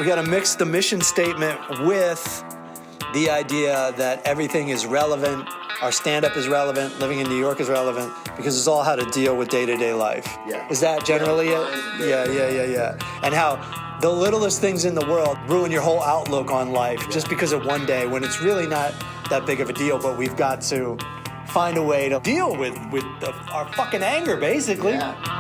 We got to mix the mission statement with the idea that everything is relevant. Our stand-up is relevant. Living in New York is relevant because it's all how to deal with day-to-day life. Yeah. Is that generally it? Yeah. And how the littlest things in the world ruin your whole outlook on life just because of one day when it's really not that big of a deal, but we've got to find a way to deal with our fucking anger, basically. Yeah.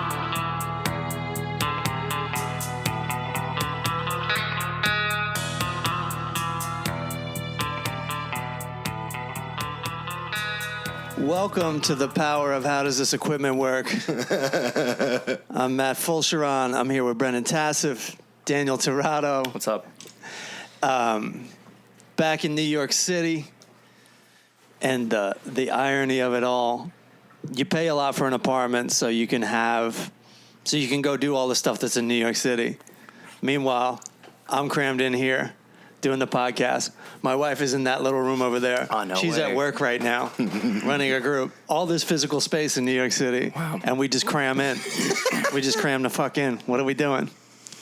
Welcome to the power of How Does This Equipment Work? I'm Matt Fulcheron. I'm here with Brendan Tassif, Daniel Tirado. What's up? Back in New York City. And the irony of it all, you pay a lot for an apartment so you can go do all the stuff that's in New York City. Meanwhile, I'm crammed in here doing the podcast. My wife is in that little room over there. Oh, no She's way. at work right now, running a group. All this physical space in New York City. Wow. And we just cram in. We just cram the fuck in. What are we doing?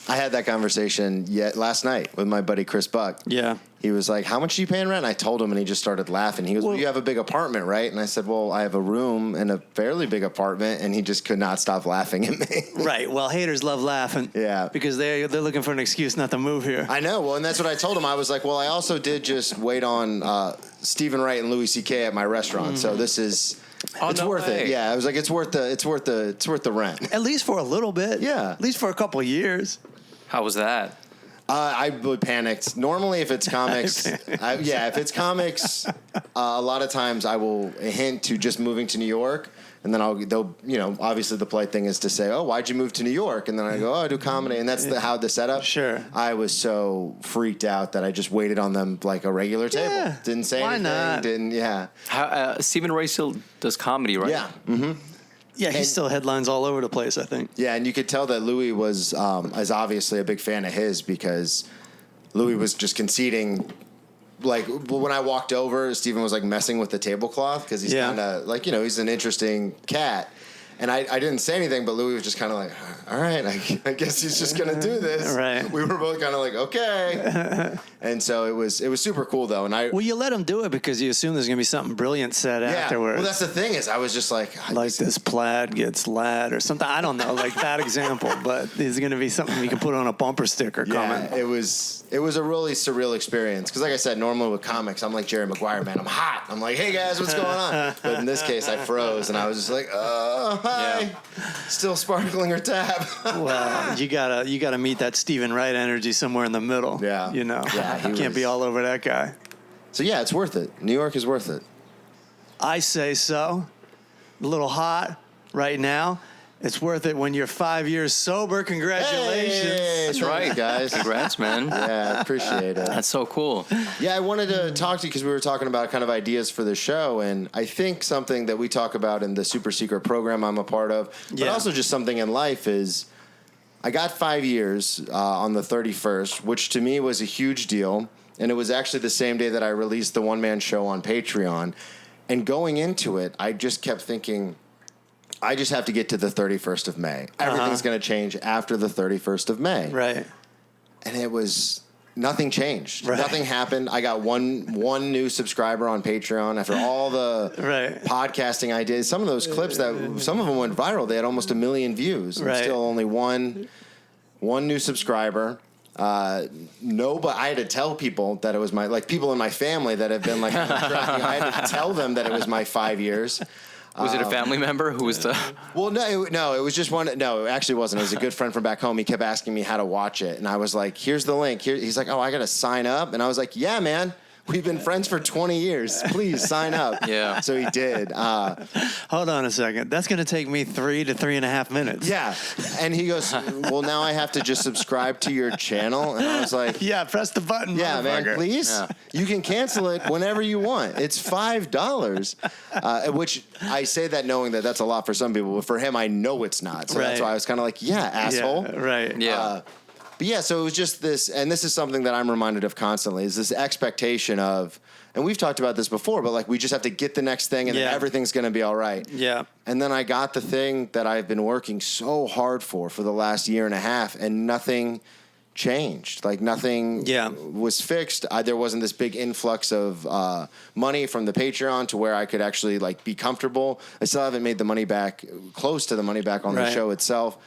I had that conversation last night with my buddy Chris Buck. Yeah. He was like, how much are you paying rent? And I told him, and he just started laughing. He goes, well, you have a big apartment, right? And I said, well, I have a room in a fairly big apartment. And he just could not stop laughing at me. Right. Well, haters love laughing. Yeah. Because they're looking for an excuse not to move here. I know. Well, and that's what I told him. I was like, well, I also did just wait on Stephen Wright and Louis C.K. at my restaurant. Mm-hmm. So this is... it's worth it. Yeah, I was like, it's worth the rent. At least for a little bit. Yeah. At least for a couple of years. How was that? I would panic. Normally, if it's comics, if it's comics, a lot of times I will hint to just moving to New York, and then they'll, obviously the polite thing is to say, oh, why'd you move to New York? And then I go, oh, I do comedy, and that's how the setup. Sure. I was so freaked out that I just waited on them like a regular table. Yeah. Didn't say anything. Not? Didn't. Yeah. How, Stephen Wright still does comedy, right? Yeah. Mm-hmm. Yeah, he still headlines all over the place, I think. Yeah, and you could tell that Louis was obviously a big fan of his because Louis was just conceding. Like, when I walked over, Stephen was, like, messing with the tablecloth because he's kind of, like, he's an interesting cat. And I didn't say anything, but Louis was just kind of like, all right, I guess he's just going to do this. Right. We were both kind of like, okay. And so it was super cool, though. And Well, you let him do it because you assume there's going to be something brilliant said afterwards. Well, that's the thing is I was just like this plaid gets lad or something. I don't know, like that example. But there's going to be something you can put on a bumper sticker coming. It was a really surreal experience. Because like I said, normally with comics, I'm like Jerry Maguire, man. I'm hot. I'm like, hey, guys, what's going on? But in this case, I froze. And I was just like, oh, hi. Yeah. Still sparkling her tab. Well, you gotta meet that Stephen Wright energy somewhere in the middle. Yeah. Yeah, you can't be all over that guy. So yeah, it's worth it. New York is worth it. I say so. A little hot right now. It's worth it when you're 5 years sober. Congratulations. Hey, that's right, guys. Congrats, man. Yeah, appreciate it. That's so cool. Yeah, I wanted to talk to you because we were talking about kind of ideas for the show, and I think something that we talk about in the super secret program I'm a part of, but also just something in life is I got 5 years on the 31st, which to me was a huge deal, and it was actually the same day that I released the one-man show on Patreon, and going into it, I just kept thinking, I just have to get to the 31st of May. Everything's going to change after the 31st of May. Right. And it was, nothing changed. Right. Nothing happened. I got one new subscriber on Patreon after all the podcasting I did. Some of those clips some of them went viral. They had almost 1 million views. And still only one new subscriber. But I had to tell people that it was people in my family that have been like, I had to tell them that it was my 5 years. Was it a family member who was the... Well, no, it was just one. No, it actually wasn't. It was a good friend from back home. He kept asking me how to watch it. And I was like, here's the link. He's like, oh, I got to sign up. And I was like, yeah, man. We've been friends for 20 years. Please sign up. Yeah. So he did. Hold on a second. That's going to take me 3 to 3.5 minutes. Yeah. And he goes, well, now I have to just subscribe to your channel. And I was like, yeah, press the button. Yeah, man, please. Yeah. You can cancel it whenever you want. It's $5. Which I say that knowing that that's a lot for some people. But for him, I know it's not. So that's why I was kind of like, yeah, asshole. Yeah, right. Yeah. But yeah, so it was just this, and this is something that I'm reminded of constantly, is this expectation of, and we've talked about this before, but like we just have to get the next thing and then everything's going to be all right. Yeah. And then I got the thing that I've been working so hard for the last year and a half, and nothing changed. Like nothing was fixed. There wasn't this big influx of money from the Patreon to where I could actually like be comfortable. I still haven't made the money back, close to the money back on the show itself.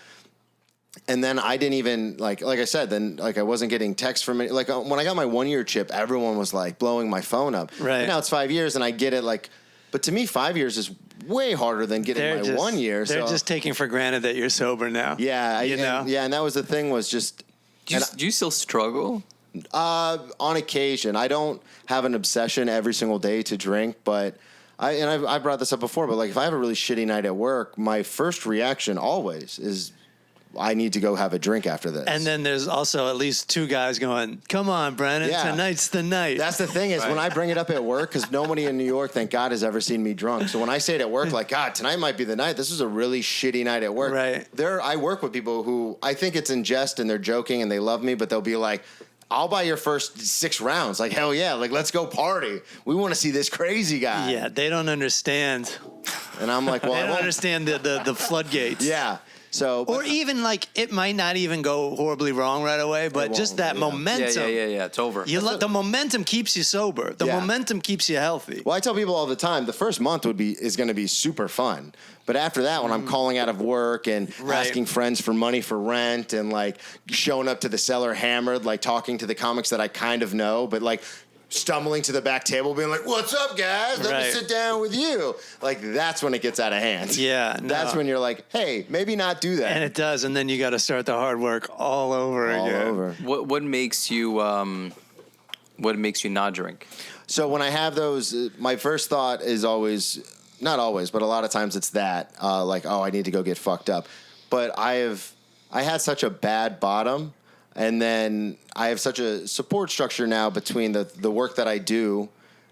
And then I didn't even like I said, then like I wasn't getting texts from it. Like when I got my 1 year chip, everyone was like blowing my phone up. Right. Now it's 5 years and I get it like, but to me 5 years is way harder than getting my 1 year. They're just taking for granted that you're sober now. Yeah. And that was the thing was just. Do you still struggle? On occasion. I don't have an obsession every single day to drink, but I brought this up before, but like if I have a really shitty night at work, my first reaction always is I need to go have a drink after this. And then there's also at least two guys going, come on, Brennan, tonight's the night. That's the thing is when I bring it up at work, because nobody in New York, thank God, has ever seen me drunk. So when I say it at work, like, God, tonight might be the night. This is a really shitty night at work. Right. I work with people who I think it's in jest and they're joking and they love me, but they'll be like, I'll buy your first 6 rounds. Like, hell yeah. Like, let's go party. We want to see this crazy guy. Yeah, they don't understand. And I'm like, well, they don't understand the floodgates. Yeah. So, or even like it might not even go horribly wrong right away, but just that momentum. Yeah. It's over. The momentum keeps you sober. The momentum keeps you healthy. Well, I tell people all the time, the first month is going to be super fun. But after that, when I'm calling out of work and asking friends for money for rent and like showing up to the cellar hammered, like talking to the comics that I kind of know, but like stumbling to the back table being like, what's up, guys? Let me sit down with you. Like, that's when it gets out of hand. Yeah. That's when you're like, hey, maybe not do that. And it does. And then you got to start the hard work all over again. What makes you not drink? So when I have those, my first thought is always, not always, but a lot of times it's that, like, oh, I need to go get fucked up. But I had such a bad bottom. And then I have such a support structure now between the work that I do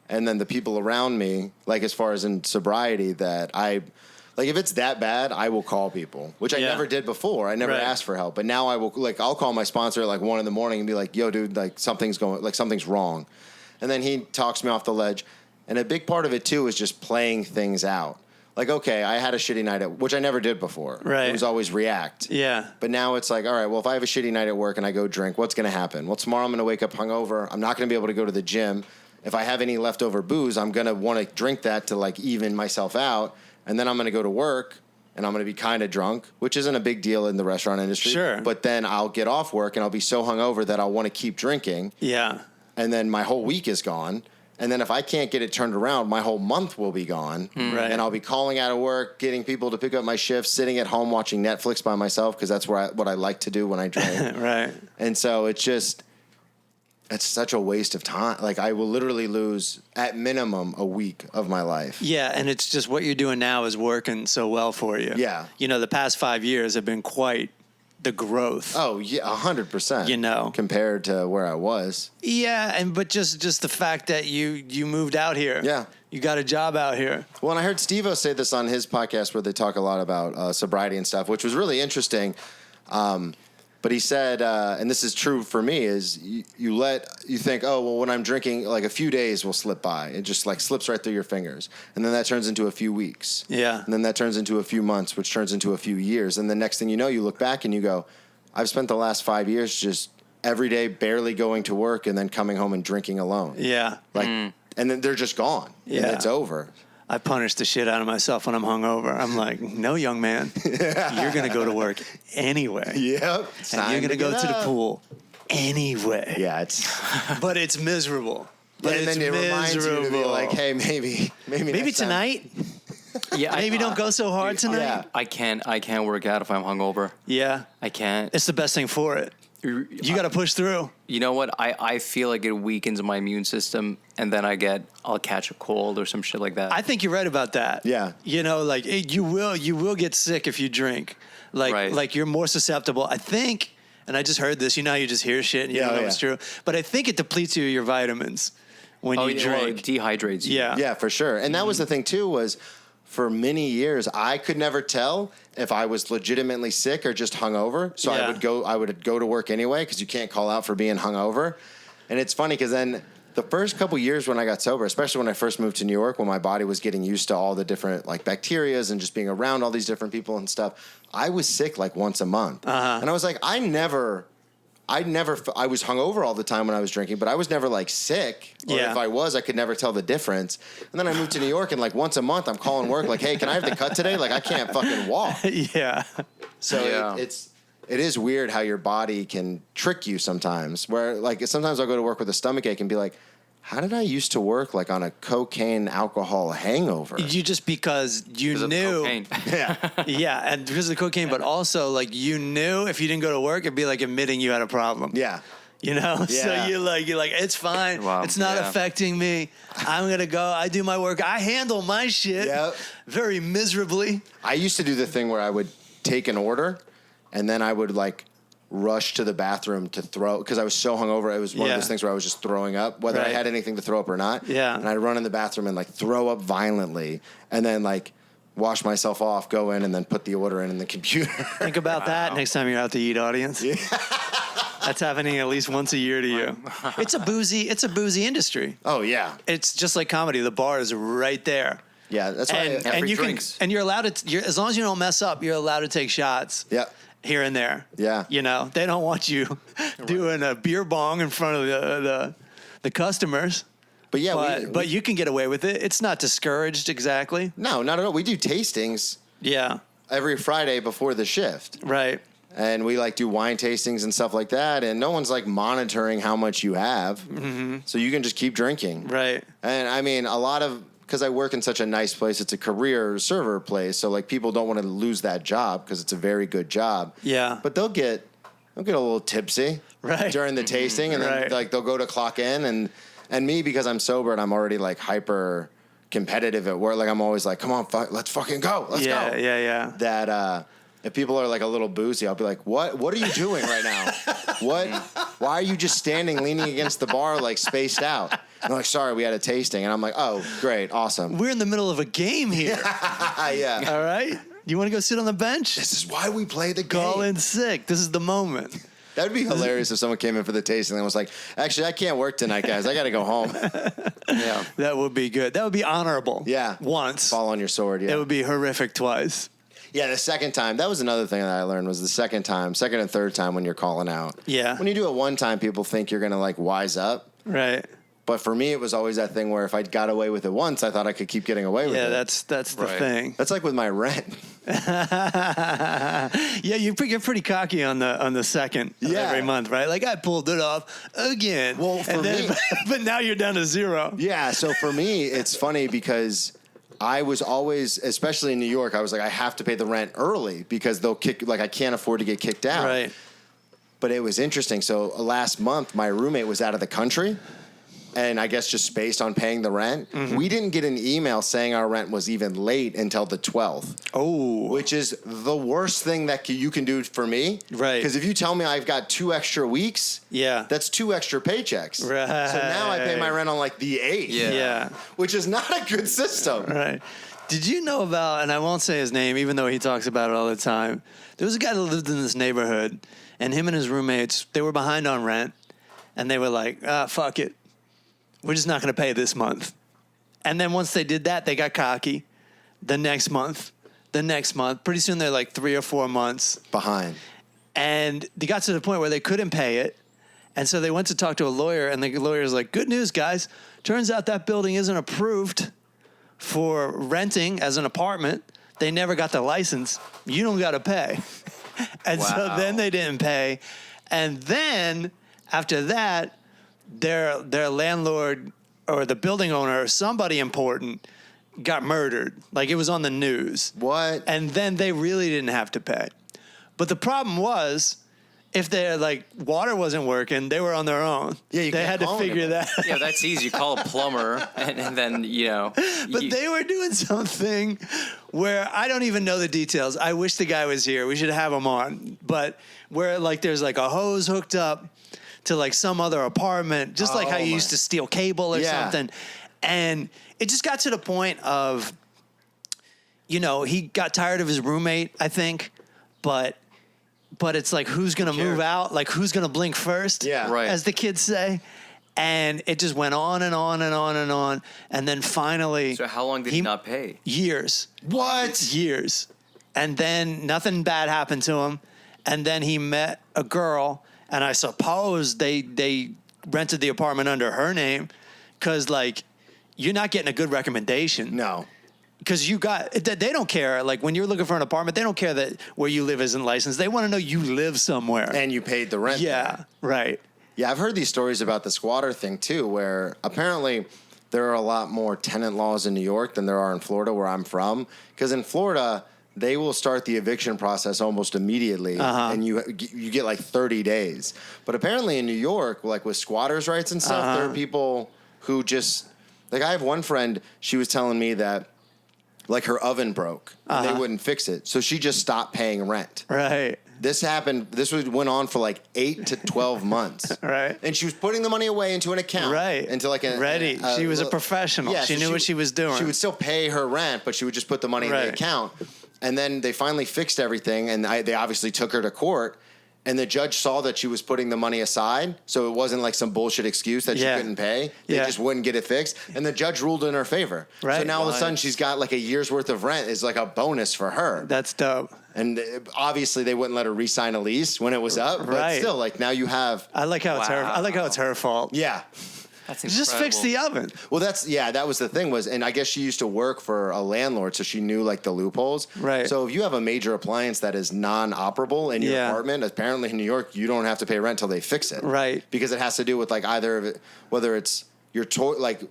and then the people around me, like as far as in sobriety, that like if it's that bad, I will call people, which I never did before. I never asked for help. But now I will, like, I'll call my sponsor at like 1 a.m. and be like, yo, dude, like something's wrong. And then he talks me off the ledge. And a big part of it too is just playing things out. Like, okay, I had a shitty night which I never did before. Right. It was always react. Yeah. But now it's like, all right, well, if I have a shitty night at work and I go drink, what's going to happen? Well, tomorrow I'm going to wake up hungover. I'm not going to be able to go to the gym. If I have any leftover booze, I'm going to want to drink that to like even myself out. And then I'm going to go to work and I'm going to be kind of drunk, which isn't a big deal in the restaurant industry. Sure. But then I'll get off work and I'll be so hungover that I'll want to keep drinking. Yeah. And then my whole week is gone. And then if I can't get it turned around, my whole month will be gone. Right. And I'll be calling out of work, getting people to pick up my shifts, sitting at home watching Netflix by myself because that's what I like to do when I drink. Right. And so it's such a waste of time. Like I will literally lose at minimum a week of my life. Yeah, and it's just what you're doing now is working so well for you. Yeah. You know, the past 5 years have been quite the growth. Oh, yeah, 100%. You know. Compared to where I was. Yeah, but just the fact that you moved out here. Yeah. You got a job out here. Well, and I heard Steve-O say this on his podcast where they talk a lot about sobriety and stuff, which was really interesting. But he said, and this is true for me, is you think, oh, well, when I'm drinking, like a few days will slip by. It just like slips right through your fingers. And then that turns into a few weeks. Yeah. And then that turns into a few months, which turns into a few years. And the next thing you know, you look back and you go, I've spent the last 5 years just every day barely going to work and then coming home and drinking alone. Yeah. Like, and then they're just gone. Yeah. And it's over. I punish the shit out of myself when I'm hungover. I'm like, no, young man, you're going to go to work anyway. Yep. And you're going to go to the pool anyway. Yeah, but it's miserable. But and it's then it reminds you to be like, hey, maybe next tonight. Yeah, maybe don't go so hard tonight. Yeah. I can't work out if I'm hungover. Yeah, I can't. It's the best thing for it. You got to push through. You know what? I feel like it weakens my immune system, and then I'll catch a cold or some shit like that. I think you're right about that. Yeah. You know, like you will get sick if you drink. Like you're more susceptible. I think, and I just heard this. You know, you just hear shit and you don't know if it's true. But I think it depletes you of your vitamins when you drink. Well, it dehydrates you. Yeah. Yeah, for sure. And that was the thing too. Was for many years I could never tell if I was legitimately sick or just hungover. So I would go to work anyway because you can't call out for being hungover. And it's funny because then the first couple years when I got sober, especially when I first moved to New York, when my body was getting used to all the different like bacterias and just being around all these different people and stuff, I was sick like once a month. And I was like, I I was hungover all the time when I was drinking, but I was never like sick. Or Yeah. if I was, I could never tell the difference. And then I moved to New York, and like once a month, I'm calling work like, hey, can I have the cut today? Like I can't fucking walk. Yeah. So Yeah. it is weird how your body can trick you sometimes. Where like sometimes I'll go to work with a stomach ache and be like, how did I used to work like on a cocaine alcohol hangover? You just because you Because of knew. cocaine. Yeah. Yeah, and because of the cocaine, but also like you knew if you didn't go to work, it'd be like admitting you had a problem. Yeah. You know, so Yeah. you're like, it's fine. Wow, It's not yeah. affecting me. I'm gonna go. I do my work. I handle my shit Yep. very miserably. I used to do the thing where I would take an order and then I would like rush to the bathroom to throw because I was so hungover. It was one Yeah. of those things where I was just throwing up, whether I Right. had anything to throw up or not. Yeah. And I'd run in the bathroom and like throw up violently and then like wash myself off, go in and then put the order in the computer. Think about that next time you're out to eat, audience. That's happening at least once a year to you. It's a boozy industry. Oh yeah. It's just like comedy. The bar is right there. Yeah. That's why. Free you drinks. can, and you're allowed to. As long as you don't mess up, you're allowed to take shots. Yeah. Here and there. Yeah. You know, they don't want you doing a beer bong in front of the customers. But yeah, But you can get away with it. It's not discouraged exactly. no, not at all. We do tastings Yeah. every Friday before the shift. Right. And we like do wine tastings and stuff like that. And no one's like monitoring how much you have. So you can just keep drinking. Right. And I mean, because I work in such a nice place, it's a career server place. So like people don't want to lose that job because it's a very good job. Yeah. But they'll get a little tipsy Right. during the tasting. And then Right. like they'll go to clock in. And me, because I'm sober and I'm already like hyper competitive at work, like I'm always like, come on, let's fucking go. Let's Yeah. go. Yeah. That if people are like a little boozy, I'll be like, what are you doing right now? Why are you just standing leaning against the bar like spaced out? And they're like, sorry, we had a tasting. And I'm like, oh, great, awesome. We're in the middle of a game here. Yeah. All right. You want to go sit on the bench? This is why we play the game. Call in sick. This is the moment. That would be hilarious if someone came in for the tasting and was like, actually, I can't work tonight, guys. I got to go home. Yeah. That would be good. That would be honorable. Yeah. Once. Fall on your sword, yeah. It would be horrific twice. Yeah, the second time. That was another thing that I learned was the second and third time when you're calling out. Yeah. When you do it one time, people think you're going to like wise up. Right. But for me, it was always that thing where if I got away with it once, I thought I could keep getting away with it. Yeah, that's the Right. thing. That's like with my rent. Yeah, you're pretty cocky on the second of Yeah. every month, right? Like I pulled it off again. Well, for me- but now you're down to zero. Yeah, so for me, it's funny because I was always, especially in New York, I was like, I have to pay the rent early because they'll kick, like I can't afford to get kicked out. Right. But it was interesting. So last month, my roommate was out of the country. And I guess just based on paying the rent, we didn't get an email saying our rent was even late until the 12th. Oh. Which is the worst thing that you can do for me. Right. Because if you tell me I've got 2 extra weeks, Yeah. that's 2 extra paychecks. Right. So now I pay my rent on like the 8th. Yeah. Which is not a good system. Right. Did you know about, and I won't say his name, even though he talks about it all the time, there was a guy that lived in this neighborhood, and him and his roommates, they were behind on rent, and they were like, fuck it. We're just not going to pay this month. And then once they did that, they got cocky. The next month. Pretty soon they're like 3 or 4 months. Behind. And they got to the point where they couldn't pay it. And so they went to talk to a lawyer, and the lawyer's like, good news, guys. Turns out that building isn't approved for renting as an apartment. They never got the license. You don't got to pay. And so Wow. then they didn't pay. And then after that, their landlord or the building owner or somebody important got murdered. Like it was on the news. What? And then they really didn't have to pay. But the problem was, if their like water wasn't working, they were on their own. Yeah, you they can't had to call figure anybody. that. Yeah, that's easy. You call a plumber, and then But they were doing something where I don't even know the details. I wish the guy was here. We should have him on. But where like there's like a hose hooked up to like some other apartment, just like how you my. used to steal cable or Yeah. something. And it just got to the point of, he got tired of his roommate, I think, but it's like, who's going to move out? Like, who's going to blink first? Yeah. Right. As the kids say. And it just went on and on and on and on. And then finally. So how long did he not pay? Years. What? Years. And then nothing bad happened to him. And then he met a girl, And I suppose they rented the apartment under her name because, like, you're not getting a good recommendation. No. Because they don't care. Like, when you're looking for an apartment, they don't care that where you live isn't licensed. They want to know you live somewhere. And you paid the rent. Yeah, there. right. Yeah, I've heard these stories about the squatter thing, too, where apparently there are a lot more tenant laws in New York than there are in Florida, where I'm from. Because in Florida, they will start the eviction process almost immediately, and you get like 30 days. But apparently in New York, like with squatters' rights and stuff, there are people who just... Like, I have one friend, she was telling me that, like, her oven broke, and they wouldn't fix it. So she just stopped paying rent. Right. This went on for like 8 to 12 months. Right. And she was putting the money away into an account. Right. Into like Ready. She was a professional. Yeah, she knew what she was doing. She would still pay her rent, but she would just put the money in the account. And then they finally fixed everything, and they obviously took her to court. And the judge saw that she was putting the money aside, so it wasn't like some bullshit excuse that she couldn't pay. They just wouldn't get it fixed. And the judge ruled in her favor. Right. So now all of a sudden she's got like a year's worth of rent is like a bonus for her. That's dope. And obviously they wouldn't let her re-sign a lease when it was up. But still, like now you have... I like how it's her fault. Yeah. That's incredible. Just fix the oven. Well, that was the thing and I guess she used to work for a landlord, so she knew like the loopholes. Right. So if you have a major appliance that is non-operable in your apartment, apparently in New York, you don't have to pay rent until they fix it. Right. Because it has to do with like either of it, whether it's your like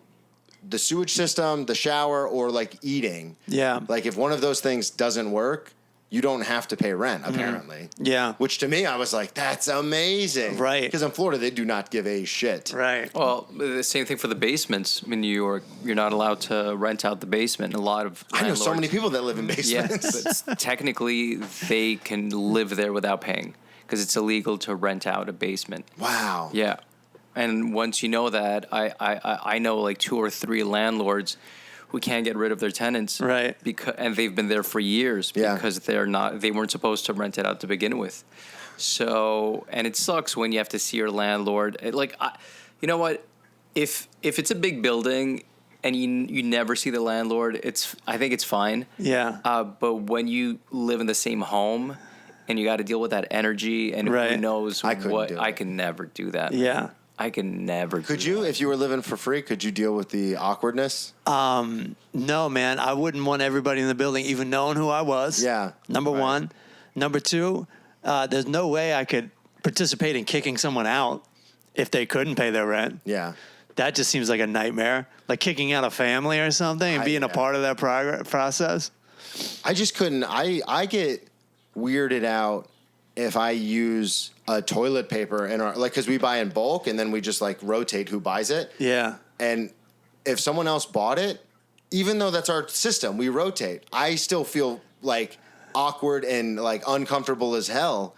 the sewage system, the shower, or like eating. Yeah. Like if one of those things doesn't work, you don't have to pay rent, apparently. Yeah. Which to me, I was like, that's amazing. Right. Because in Florida, they do not give a shit. Right. Well, the same thing for the basements in New York. You're not allowed to rent out the basement. A lot of I know so many people that live in basements. Yeah, but technically they can live there without paying because it's illegal to rent out a basement. Wow. Yeah. And once you know that, I know like 2 or 3 landlords who can't get rid of their tenants, right? And they've been there for years because they weren't supposed to rent it out to begin with. So, and it sucks when you have to see your landlord. You know what? If it's a big building and you never see the landlord, I think it's fine. Yeah. But when you live in the same home and you got to deal with that energy and who knows I can never do that. Yeah. I can never. Could you, if you were living for free, could you deal with the awkwardness? No, man. I wouldn't want everybody in the building even knowing who I was. Yeah. Number one. Number two, there's no way I could participate in kicking someone out if they couldn't pay their rent. Yeah. That just seems like a nightmare. Like kicking out a family or something and being a part of that process. I just couldn't. I get weirded out if I use a toilet paper in our, like, because we buy in bulk and then we just like rotate who buys it. Yeah. And if someone else bought it, even though that's our system, we rotate, I still feel like awkward and like uncomfortable as hell,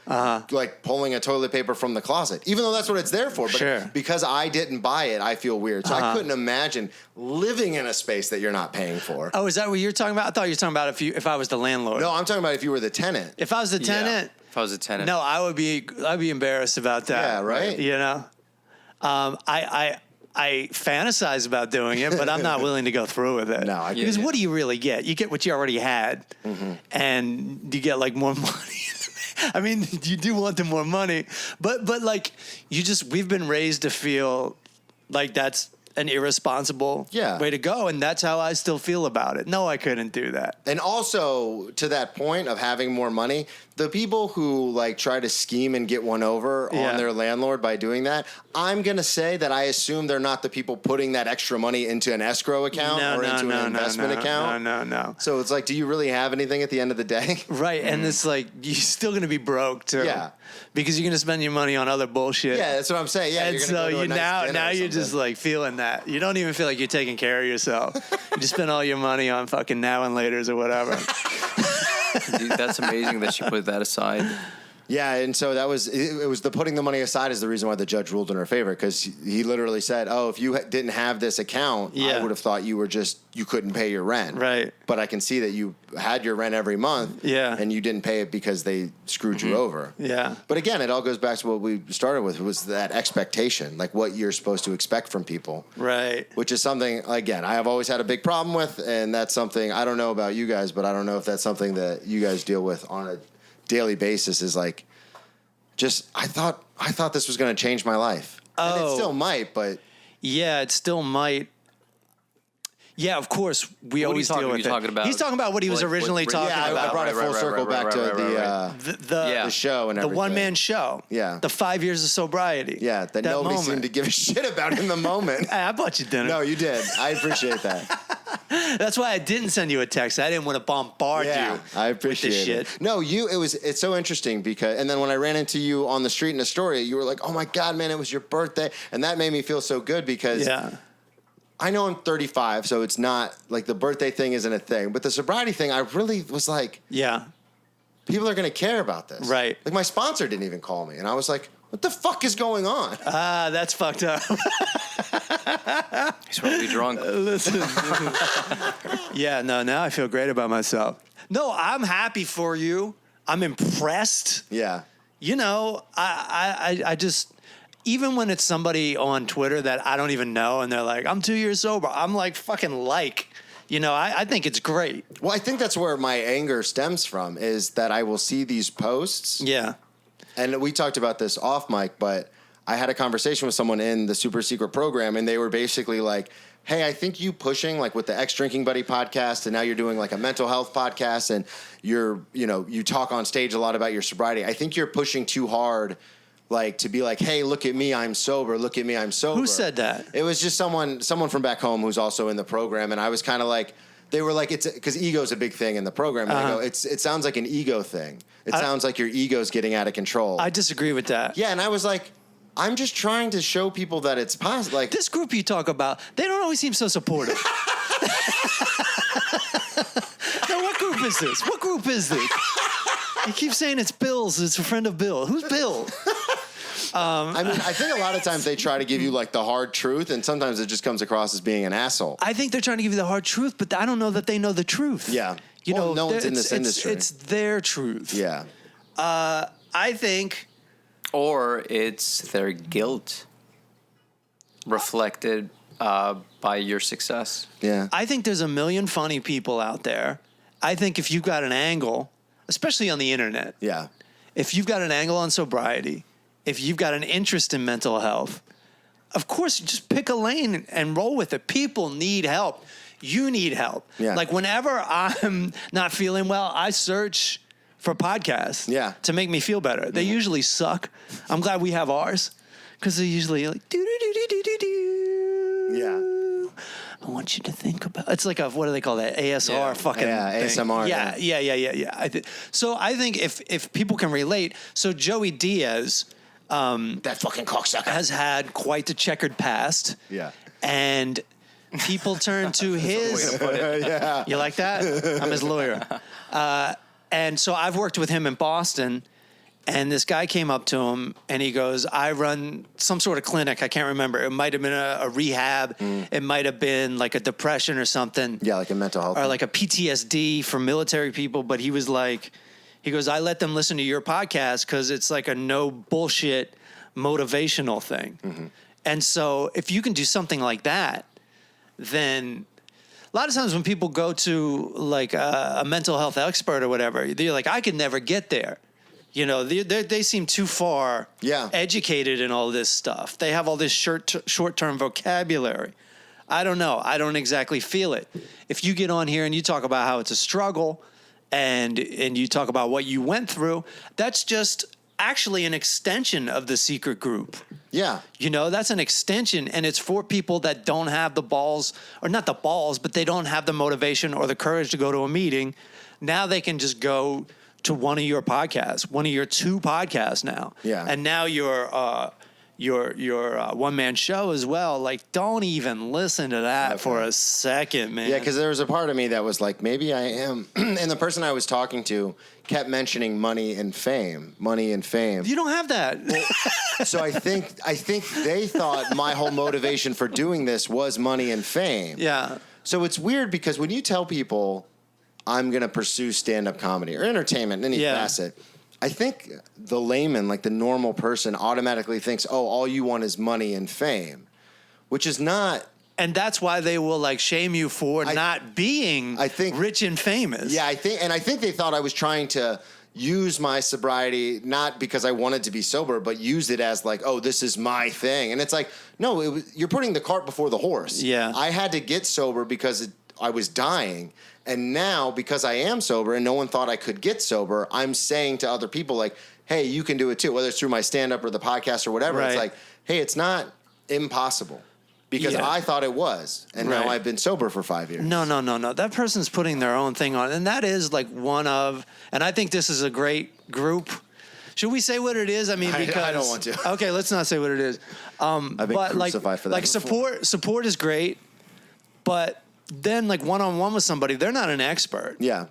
like pulling a toilet paper from the closet, even though that's what it's there for. But because I didn't buy it, I feel weird. So I couldn't imagine living in a space that you're not paying for. Oh, is that what you're talking about? I thought you were talking about if I was the landlord. No, I'm talking about if you were the tenant. If I was the tenant. Yeah. If I was a tenant. No, I'd be embarrassed about that. Yeah, right. You know, I fantasize about doing it, but I'm not willing to go through with it. No, because what do you really get? You get what you already had, and you get like more money. I mean, you do want the more money, but like we've been raised to feel like that's an irresponsible way to go, and that's how I still feel about it. No, I couldn't do that. And also, to that point of having more money, the people who like try to scheme and get one over on their landlord by doing that, I'm going to say that I assume they're not the people putting that extra money into an escrow account or into an investment account. No. So it's like, do you really have anything at the end of the day? Right, and it's like, you're still going to be broke, too. Yeah. Because you're going to spend your money on other bullshit. Yeah, that's what I'm saying. Yeah, and so now you're just like feeling that. You don't even feel like you're taking care of yourself. You just spend all your money on fucking now and laters or whatever. Dude, that's amazing that she put that aside. Yeah, and so it was the putting the money aside is the reason why the judge ruled in her favor, because he literally said, "Oh, if you didn't have this account, I would have thought you couldn't pay your rent." Right. But I can see that you had your rent every month, and you didn't pay it because they screwed you over. Yeah. But again, it all goes back to what we started with, was that expectation, like what you're supposed to expect from people. Right. Which is something, again, I have always had a big problem with, and that's something, I don't know about you guys, but I don't know if that's something that you guys deal with on a daily basis, is like, I thought this was going to change my life. And it still might, but yeah, it still might. Yeah, of course, we always deal with it. Talking about? He's talking about what he was originally talking about. I brought it full circle back to the show and everything. The one-man show. Yeah. The 5 years of sobriety. Yeah, that nobody seemed to give a shit about in the moment. I bought you dinner. No, you did. I appreciate that. That's why I didn't send you a text. I didn't want to bombard you. I appreciate it. Shit. No, it's so interesting because, and then when I ran into you on the street in Astoria, you were like, "Oh my God, man, it was your birthday," and that made me feel so good because I know I'm 35, so it's not like the birthday thing isn't a thing, but the sobriety thing, I really was like, people are going to care about this, right? Like my sponsor didn't even call me, and I was like, what the fuck is going on? That's fucked up. He's probably drunk. Listen. Now I feel great about myself. No, I'm happy for you. I'm impressed. Yeah. You know, I just, even when it's somebody on Twitter that I don't even know and they're like, I'm 2 years sober, I'm like, you know, I think it's great. Well, I think that's where my anger stems from, is that I will see these posts. Yeah. And we talked about this off mic, but I had a conversation with someone in the super secret program, and they were basically like, hey, I think you pushing like with the Ex Drinking Buddy podcast, and now you're doing like a mental health podcast, and you talk on stage a lot about your sobriety. I think you're pushing too hard, like to be like, hey, look at me, I'm sober. Look at me, I'm sober. Who said that? It was just someone from back home who's also in the program, and I was kind of like, they were like, it's because ego's a big thing in the program. And I go, it sounds like an ego thing. It sounds like your ego's getting out of control. I disagree with that. Yeah, and I was like, I'm just trying to show people that it's possible. Like this group you talk about, they don't always seem so supportive. Now, what group is this? What group is this? You keep saying it's Bill's. It's a friend of Bill. Who's Bill? I mean, I think a lot of times they try to give you like the hard truth, and sometimes it just comes across as being an asshole. I think they're trying to give you the hard truth, but I don't know that they know the truth. Yeah. You know, no one's in this industry. It's their truth. Yeah. I think. Or it's their guilt reflected by your success. Yeah. I think there's a million funny people out there. I think if you've got an angle, especially on the internet. Yeah. If you've got an angle on sobriety, if you've got an interest in mental health, of course, just pick a lane and roll with it. People need help. You need help. Yeah. Like whenever I'm not feeling well, I search for podcasts to make me feel better. They usually suck. I'm glad we have ours because they're usually like, do-do-do-do-do-do. Yeah. I want you to think about. It's like what do they call that? ASR fucking thing. ASMR. Yeah. So I think if people can relate, so Joey Diaz, that fucking cocksucker, has had quite the checkered past. Yeah. And people turn to his. Yeah. You like that? I'm his lawyer. And so I've worked with him in Boston. And this guy came up to him and he goes, I run some sort of clinic. I can't remember. It might have been a rehab. It might have been like a depression or something. Yeah, like a mental health. Or like a PTSD for military people. But he was like, he goes, I let them listen to your podcast because it's like a no bullshit motivational thing. Mm-hmm. And so if you can do something like that, then a lot of times when people go to like a mental health expert or whatever, they're like, I could never get there. You know, they seem too far educated in all this stuff. They have all this short-term vocabulary. I don't know. I don't exactly feel it. If you get on here and you talk about how it's a struggle and you talk about what you went through, that's just actually an extension of the secret group. Yeah. You know, that's an extension, and it's for people that don't have the balls, or not the balls, but they don't have the motivation or the courage to go to a meeting. Now they can just go to one of your podcasts, one of your 2 podcasts now. Yeah. And now your one-man show as well. Like, don't even listen to that for a second, man. Yeah, because there was a part of me that was like, maybe I am. And the person I was talking to kept mentioning money and fame. Money and fame. You don't have that. Well, so I think they thought my whole motivation for doing this was money and fame. Yeah. So it's weird because when you tell people I'm going to pursue stand-up comedy or entertainment in any facet, I think the layman, like the normal person, automatically thinks, oh, all you want is money and fame, which is not. And that's why they will like shame you for not being rich and famous. Yeah, I think they thought I was trying to use my sobriety not because I wanted to be sober, but used it as like, oh, this is my thing. And it's like, no, you're putting the cart before the horse. Yeah. I had to get sober because I was dying. And now, because I am sober and no one thought I could get sober, I'm saying to other people, like, hey, you can do it too, whether it's through my stand-up or the podcast or whatever. Right. It's like, hey, it's not impossible. Because I thought it was, and now I've been sober for 5 years. No. That person's putting their own thing on, and that is like one of. And I think this is a great group. Should we say what it is? I mean, because I don't want to. Okay, let's not say what it is. I've been crucified for that. Like support is great, but then like one-on-one with somebody, they're not an expert. Yeah.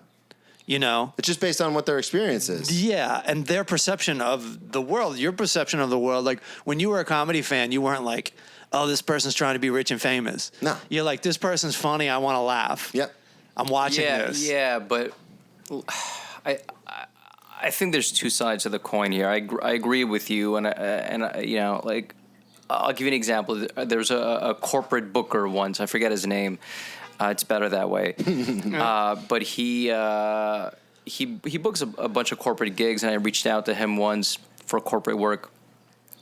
You know, it's just based on what their experience is. Yeah, and their perception of the world. Your perception of the world. Like when you were a comedy fan, you weren't like, oh, this person's trying to be rich and famous. No. You're like, this person's funny. I want to laugh. Yep. I'm watching this. Yeah, but I think there's two sides of the coin here. I agree with you, and you know, like I'll give you an example. There's a corporate booker once. I forget his name. It's better that way. But he books a bunch of corporate gigs, and I reached out to him once for corporate work.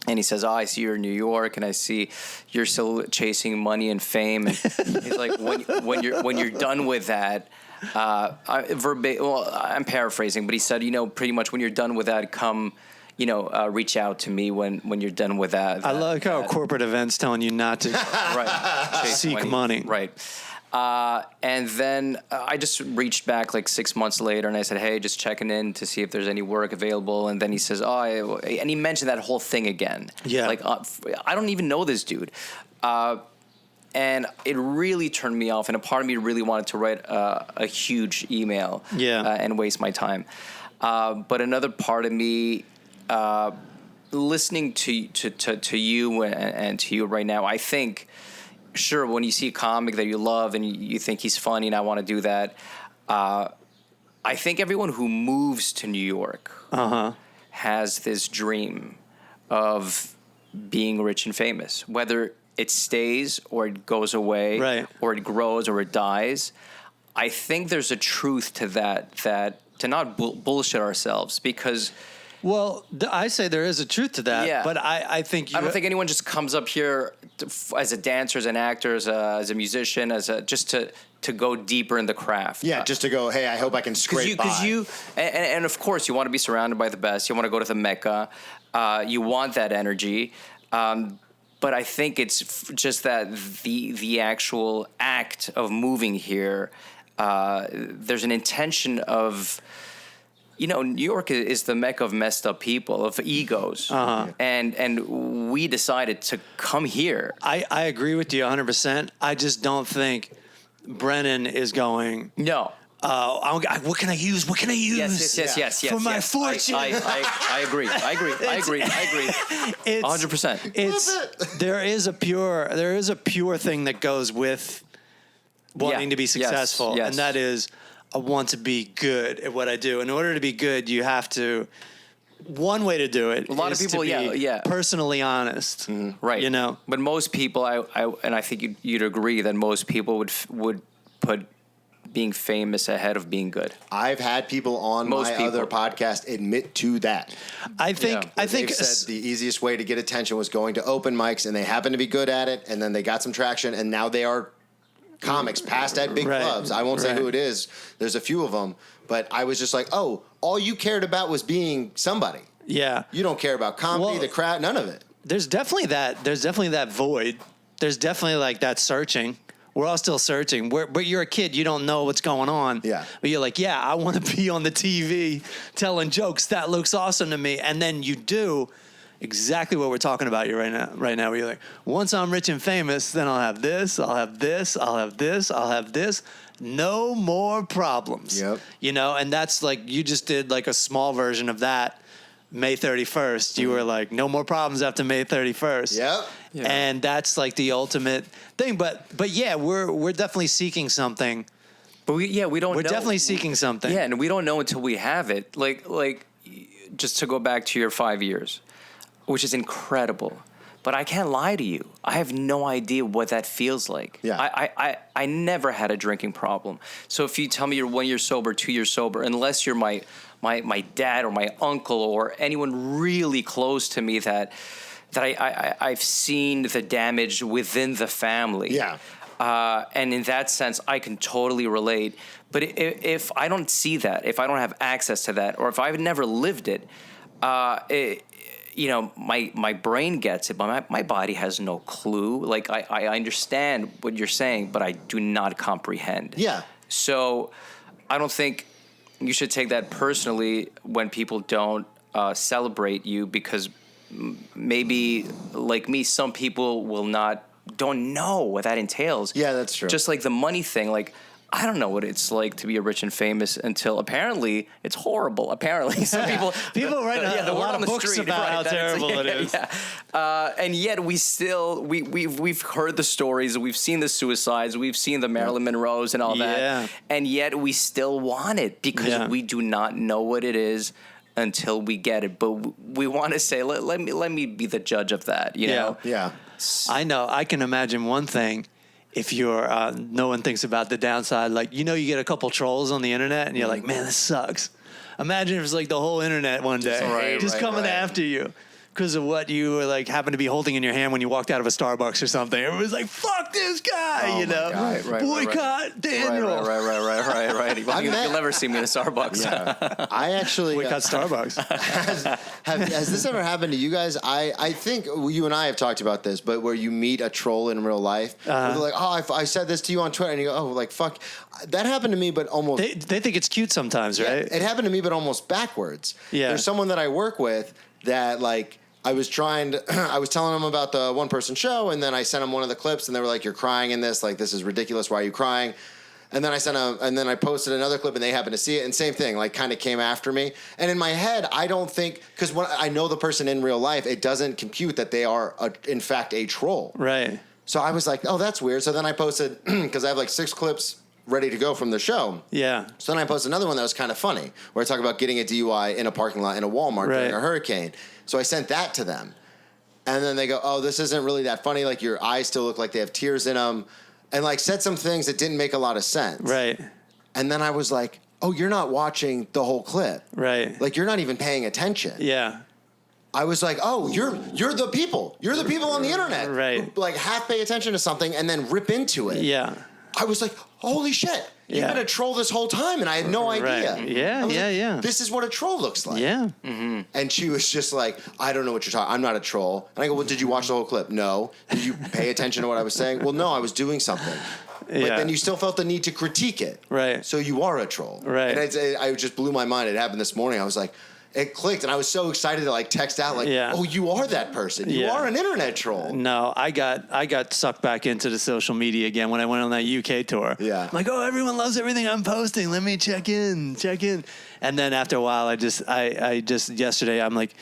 And he says, oh, I see you're in New York, and I see you're still chasing money and fame. And he's like, when you're done with that, I'm paraphrasing, but he said, you know, pretty much when you're done with that, come, you know, reach out to me when you're done with that. I like how corporate events telling you not to seek money. Right. And then I just reached back like 6 months later, and I said, hey, just checking in to see if there's any work available. And then he says, and he mentioned that whole thing again. Yeah. Like, I don't even know this dude. And it really turned me off, and a part of me really wanted to write a huge email and waste my time. But another part of me, listening to you and to you right now, I think, sure, when you see a comic that you love and you think he's funny and I want to do that, I think everyone who moves to New York has this dream of being rich and famous, whether it stays or it goes away or it grows or it dies. I think there's a truth to that to not bullshit ourselves, because... Well, I say there is a truth to that, but I think I don't think anyone just comes up here as a dancer, as an actor, as a musician, just to go deeper in the craft. Yeah, just to go, hey, I hope I can scrape by. And of course, you want to be surrounded by the best. You want to go to the Mecca. You want that energy. But I think it's just that the actual act of moving here, there's an intention of... You know, New York is the Mecca of messed up people, of egos. And we decided to come here. I agree with you 100%. I just don't think Brennan is going... No. What can I use? What can I use? Yes. For my fortune. I agree. 100%. There is a pure thing that goes with wanting to be successful. Yes. And that is... I want to be good at what I do. In order to be good, you have to. One way to do it. A lot of people, to be personally honest, right? You know, but most people, I think you'd agree that most people would put being famous ahead of being good. I've had people on other podcast admit to that. I think they've said the easiest way to get attention was going to open mics, and they happen to be good at it, and then they got some traction, and now they are comics past at big clubs. I won't say who it is. There's a few of them, but I was just like, oh, all you cared about was being somebody. Yeah. You don't care about comedy, the crowd, none of it. There's definitely that void. There's definitely like that searching. We're all still searching. But you're a kid. You don't know what's going on. Yeah. But you're like, yeah, I want to be on the TV telling jokes. That looks awesome to me. And then you do exactly what we're talking about you right now. Where you're like, once I'm rich and famous, then I'll have this, I'll have this, I'll have this, I'll have this. No more problems. Yep. You know, and that's like, you just did like a small version of that. May 31st, you were like, no more problems after May 31st. Yep. Yeah. And that's like the ultimate thing. But yeah, we're definitely seeking something. But we don't know. We're definitely seeking something. Yeah, and we don't know until we have it. Like just to go back to your 5 years, which is incredible. But I can't lie to you. I have no idea what that feels like. Yeah. I never had a drinking problem. So if you tell me you're 1 year sober, 2 years sober, unless you're my my dad or my uncle or anyone really close to me that I've seen the damage within the family. Yeah. And in that sense, I can totally relate. But if I don't see that, if I don't have access to that, or if I've never lived it, my brain gets it, but my body has no clue. Like, I understand what you're saying, but I do not comprehend. Yeah. So I don't think you should take that personally when people don't celebrate you, because maybe, like me, some people don't know what that entails. Yeah, that's true. Just like the money thing, like, I don't know what it's like to be rich and famous until apparently it's horrible. Apparently, some people write a lot of books about how terrible it is. Yeah. And yet we've heard the stories, we've seen the suicides, we've seen the Marilyn Monroes and all that, and yet we still want it because we do not know what it is until we get it. But we want to say, let me be the judge of that. You know? Yeah. I know. I can imagine one thing. If you're, no one thinks about the downside. Like, you get a couple trolls on the internet and you're like, man, this sucks. Imagine if it's like the whole internet one day just coming after you because of what you were like happened to be holding in your hand when you walked out of a Starbucks or something. Everybody's like, fuck this guy, boycott Daniel. Right. You'll never see me in a Starbucks. Yeah. I actually boycott Starbucks. Has this ever happened to you guys? I think you and I have talked about this, but where you meet a troll in real life, they're like, oh, I said this to you on Twitter, and you go, oh, like, fuck. That happened to me, but almost. They think it's cute sometimes, right? It happened to me, but almost backwards. Yeah. There's someone that I work with that, like, I was telling them about the one-person show, and then I sent them one of the clips, and they were like, "You're crying in this. Like, this is ridiculous. Why are you crying?" And then I posted another clip, and they happened to see it, and same thing, like, kind of came after me. And in my head, I don't think, because when I know the person in real life, it doesn't compute that they are in fact a troll. Right. So I was like, "Oh, that's weird." So then I posted because I have like 6 clips ready to go from the show. Yeah. So then I posted another one that was kind of funny, where I talk about getting a DUI in a parking lot in a Walmart during a hurricane. So I sent that to them. And then they go, oh, this isn't really that funny. Like, your eyes still look like they have tears in them. And, like, said some things that didn't make a lot of sense. Right. And then I was like, oh, you're not watching the whole clip. Right. Like, you're not even paying attention. Yeah. I was like, oh, you're the people. You're the people on the internet. Right. Who, like, half pay attention to something and then rip into it. Yeah. I was like, holy shit. You've been a troll this whole time, and I had no idea. Right. Yeah. This is what a troll looks like. Yeah. Mm-hmm. And she was just like, I don't know what you're talking. I'm not a troll. And I go, well, did you watch the whole clip? No. Did you pay attention to what I was saying? Well, no, I was doing something. But then you still felt the need to critique it. Right. So you are a troll. Right. And I just blew my mind. It happened this morning. I was like, it clicked, and I was so excited to like text out like, oh, you are that person. You are an internet troll. No, I got sucked back into the social media again when I went on that UK tour. Yeah. I'm like, oh, everyone loves everything I'm posting. Let me check in. And then after a while, I just yesterday, I'm like,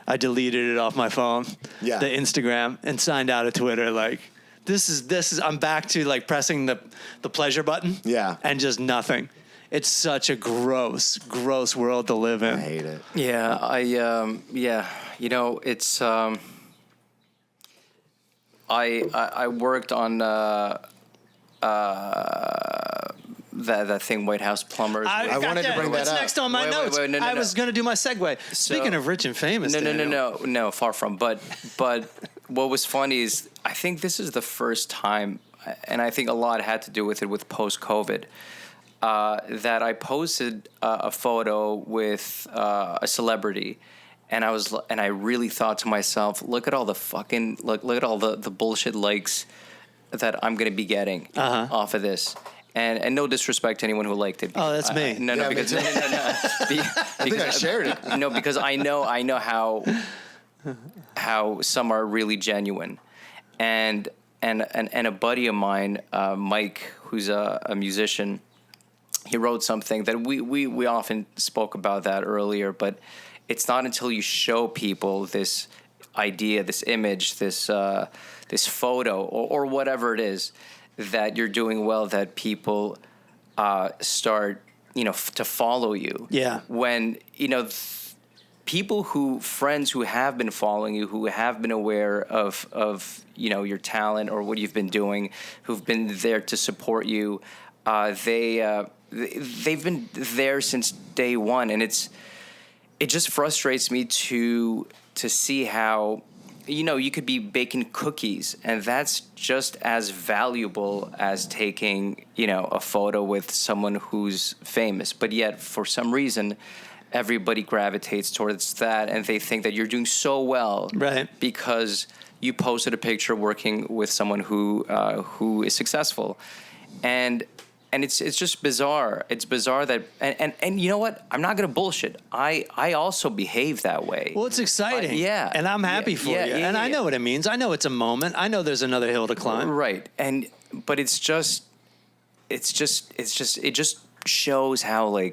I deleted it off my phone, the Instagram, and signed out of Twitter. Like, this is I'm back to like pressing the pleasure button. Yeah. And just nothing. It's such a gross world to live in. I hate it. Yeah, you know, it's I worked on that thing, White House plumbers. I wanted to bring that up. What's next on my notes? I was going to do my segue. Speaking of rich and famous. No, far from. But what was funny is I think this is the first time, and I think a lot had to do with it with post-COVID. That I posted a photo with a celebrity, and I really thought to myself, look at all the fucking look at all the bullshit likes that I'm gonna be getting off of this. And no disrespect to anyone who liked it. Oh, that's me. I think I shared it. No, because I know how some are really genuine, and a buddy of mine, Mike, who's a musician. He wrote something that we often spoke about that earlier, but it's not until you show people this idea, this image, this photo, or whatever it is, that you're doing well, that people start, to follow you. Yeah. When, friends who have been following you, who have been aware of your talent or what you've been doing, who've been there to support you, they've been there since day one, and it just frustrates me to see how, you could be baking cookies, and that's just as valuable as taking, a photo with someone who's famous. But yet, for some reason, everybody gravitates towards that, and they think that you're doing so well, right? Because you posted a picture working with someone who is successful, and it's just bizarre. It's bizarre that and you know what? I'm not gonna bullshit. I also behave that way. Well, it's exciting, yeah, and I'm happy for you, and I know what it means. I know it's a moment. I know there's another hill to climb, right? But it just shows how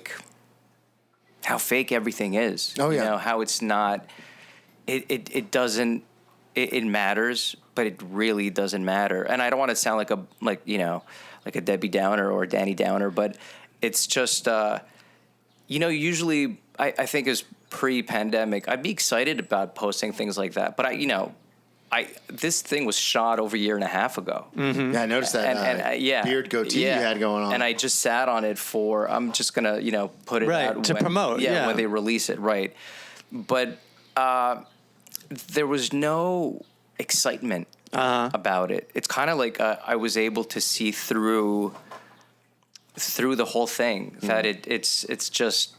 fake everything is. Oh yeah, how it's not. It doesn't. It matters, but it really doesn't matter. And I don't want to sound like a Debbie Downer or Danny Downer, but it's just, usually I think is pre-pandemic, I'd be excited about posting things like that. But this thing was shot over a year and a half ago. Mm-hmm. Yeah, I noticed that beard goatee you had going on. And I just sat on it I'm just going to, put it out. To promote. When they release it, right. But there was no excitement about it. It's kind of like I was able to see through the whole thing that it's just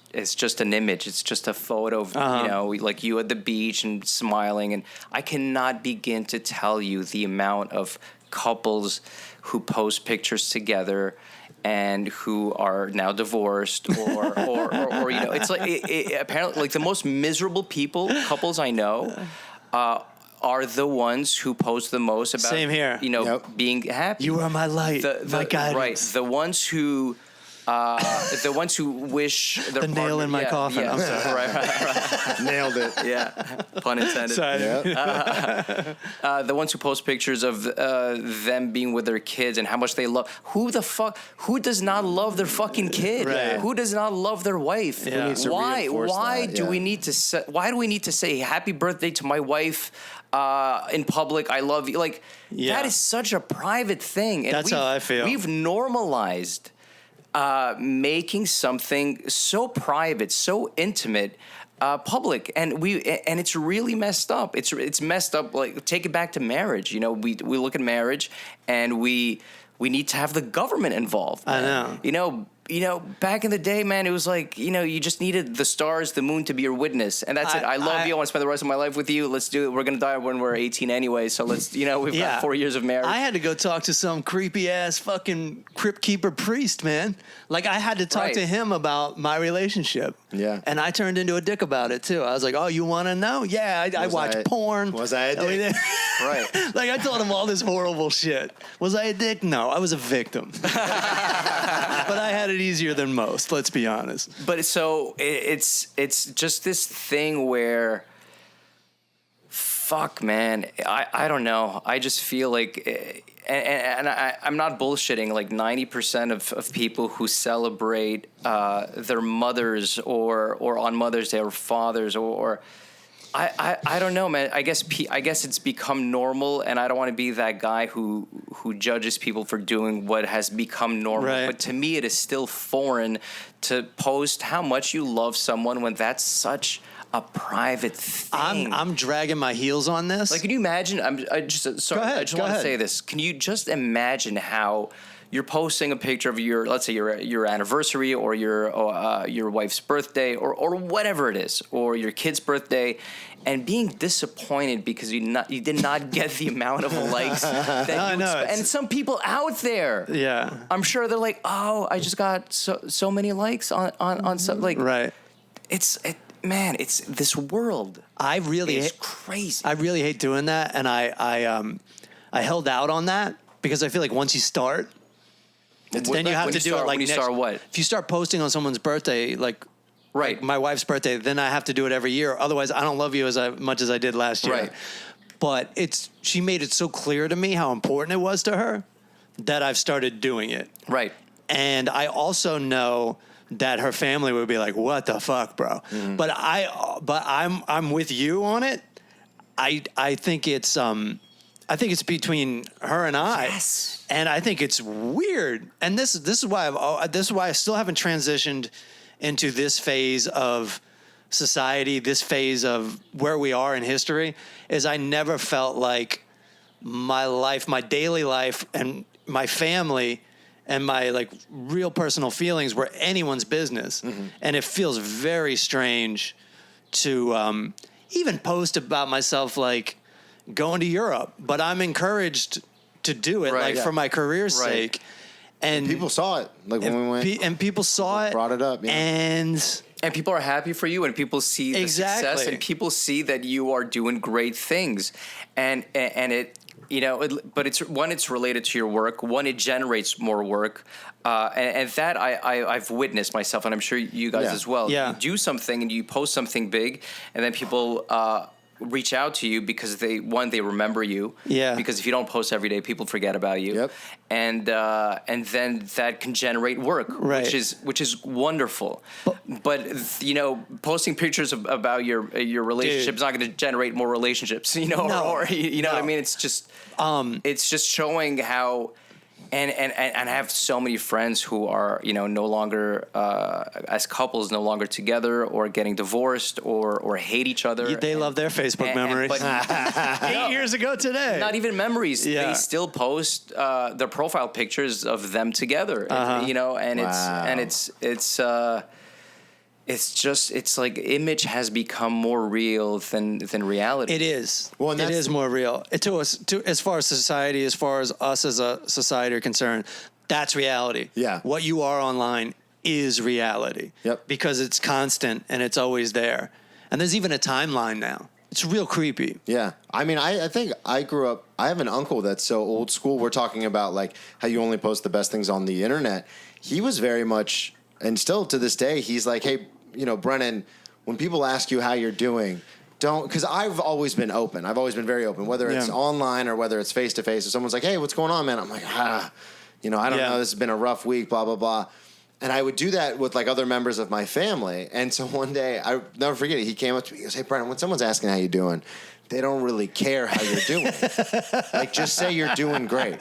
an image. It's just a photo of like you at the beach and smiling. And I cannot begin to tell you the amount of couples who post pictures together and who are now divorced or it's like apparently like the most miserable couples I know are the ones who post the most about Same here. Being happy. You are my light, my guidance. Right. The ones who wish their the nail in my coffin. Yeah. I'm sorry. Right. Nailed it. Yeah, pun intended. Sorry. Yep. The ones who post pictures of them being with their kids and how much they love. Who does not love their fucking kid? Right. Who does not love their wife? Yeah. Why do we need to say happy birthday to my wife in public? I love you. That is such a private thing. And that's how I feel. We've normalized making something so private, so intimate, public, and it's really messed up. It's messed up. Like, take it back to marriage. We look at marriage, and we need to have the government involved. I know. Back in the day, man, it was like, you just needed the stars, the moon to be your witness. And that's it. I love you. I want to spend the rest of my life with you. Let's do it. We're going to die when we're 18 anyway. So let's, we've got 4 years of marriage. I had to go talk to some creepy ass fucking crypt keeper priest, man. Like, I had to talk to him about my relationship. Yeah. And I turned into a dick about it too. I was like, oh, you want to know? Yeah, I watch porn. Was I a dick? Right. Like, I told him all this horrible shit. Was I a dick? No, I was a victim. But I had it easier than most, let's be honest. But so it's just this thing where, fuck, man, I don't know. I just feel like, and I'm not bullshitting, like 90% of people who celebrate their mothers or on Mother's Day or fathers or I don't know, man. I guess it's become normal, and I don't want to be that guy who judges people for doing what has become normal. Right. But to me, it is still foreign to post how much you love someone when that's such a private thing. I'm dragging my heels on this. Like, can you imagine? I just want to say this. Can you just imagine how you're posting a picture of let's say your anniversary or your wife's birthday or whatever it is, or your kid's birthday, and being disappointed because you did not get the amount of likes that you expect. And some people out there, yeah, I'm sure they're like, oh, I just got so many likes on some, like, right. Man, it's this world. It's crazy. I really hate doing that, and I held out on that because I feel like once you start, then you have to do it like next. Start what? If you start posting on someone's birthday, like my wife's birthday, then I have to do it every year. Otherwise, I don't love you as much as I did last year. Right. But she made it so clear to me how important it was to her that I've started doing it. Right. And I also know that her family would be like, "What the fuck, bro?" Mm-hmm. But I'm with you on it. I think it's between her and I. Yes. And I think it's weird. And this is why I still haven't transitioned into this phase of society, this phase of where we are in history, is I never felt like my life, my daily life, and my family and my like real personal feelings were anyone's business. And it feels very strange to even post about myself like going to Europe, but I'm encouraged to do it for my career's sake. And people saw it like when we went, and people saw it, brought it up, and people are happy for you, and people see the success, and people see that you are doing great things, and it. But it's related to your work. One, it generates more work, and that I've witnessed myself, and I'm sure you guys as well. Yeah. You do something and you post something big, and then people reach out to you because they remember you. Yeah. Because if you don't post every day, people forget about you. Yep. And then that can generate work, Right. which is wonderful. But posting pictures about your relationship is not going to generate more relationships. Or what I mean. It's just showing how. And I have so many friends who are no longer as couples, no longer together, or getting divorced, or hate each other. they love their Facebook memories. But 8 years ago today. not even memories. Yeah. They still post their profile pictures of them together. And it's like image has become more real than reality. It is. Well, and it is more real. As far as society, as far as us as a society are concerned, that's reality. Yeah. What you are online is reality. Yep. Because it's constant and it's always there. And there's even a timeline now. It's real creepy. Yeah. I mean, I think I grew up, I have an uncle that's so old school. We're talking about like how you only post the best things on the internet. He was very much, and still to this day, he's like, hey, Brennan, when people ask you how you're doing, because I've always been open. I've always been very open, whether it's online or whether it's face to face. If someone's like, hey, what's going on, man? I'm like, I don't know. This has been a rough week, blah, blah, blah. And I would do that with like other members of my family. And so one day, I'll never forget it. He came up to me, he goes, hey, Brennan, when someone's asking how you're doing, they don't really care how you're doing. Like, just say you're doing great.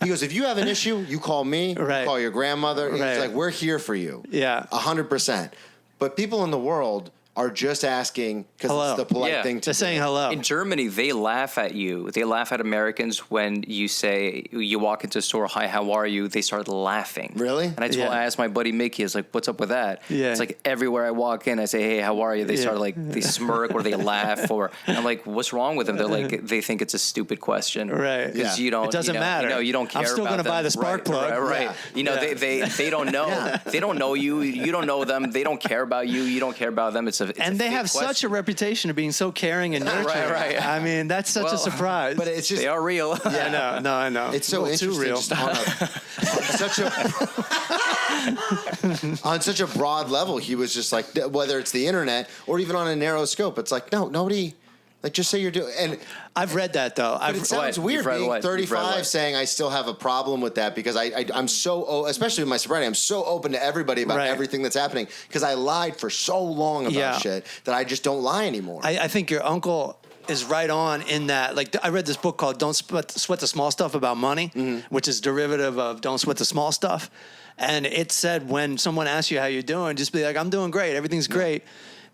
He goes, if you have an issue, you call me, call your grandmother. He's like, we're here for you. Yeah. 100%. But people in the world are just asking because it's the polite thing to They're saying hello. In Germany, they laugh at you. They laugh at Americans when you walk into a store, hi, how are you? They start laughing. Really? And I asked my buddy Mickey, I was like, what's up with that? Yeah. It's like everywhere I walk in, I say, hey, how are you? They start like, they smirk or they laugh. And I'm like, what's wrong with them? They're like, they think it's a stupid question. Right. Because you don't. It doesn't matter. You don't care I'm still about going to buy the spark plug. Right. Yeah. They don't know. They don't know you. You don't know them. They don't care about you. You don't care about them. And they have such a reputation of being so caring and nurturing. Right. I mean, that's such a surprise. But it's just, they are real. Yeah, I know. It's so interesting. Too real. Just on such a broad level, he was just like, whether it's the internet or even on a narrow scope, it's like, no, nobody. Like, just say you're doing. And I've read that though. But it sounds weird being 35 saying I still have a problem with that because I'm so, especially with my sobriety, I'm so open to everybody about everything that's happening because I lied for so long about shit that I just don't lie anymore. I think your uncle is right on in that. Like, I read this book called Don't Sweat the Small Stuff About Money, which is derivative of Don't Sweat the Small Stuff. And it said when someone asks you how you're doing, just be like, I'm doing great. Everything's great.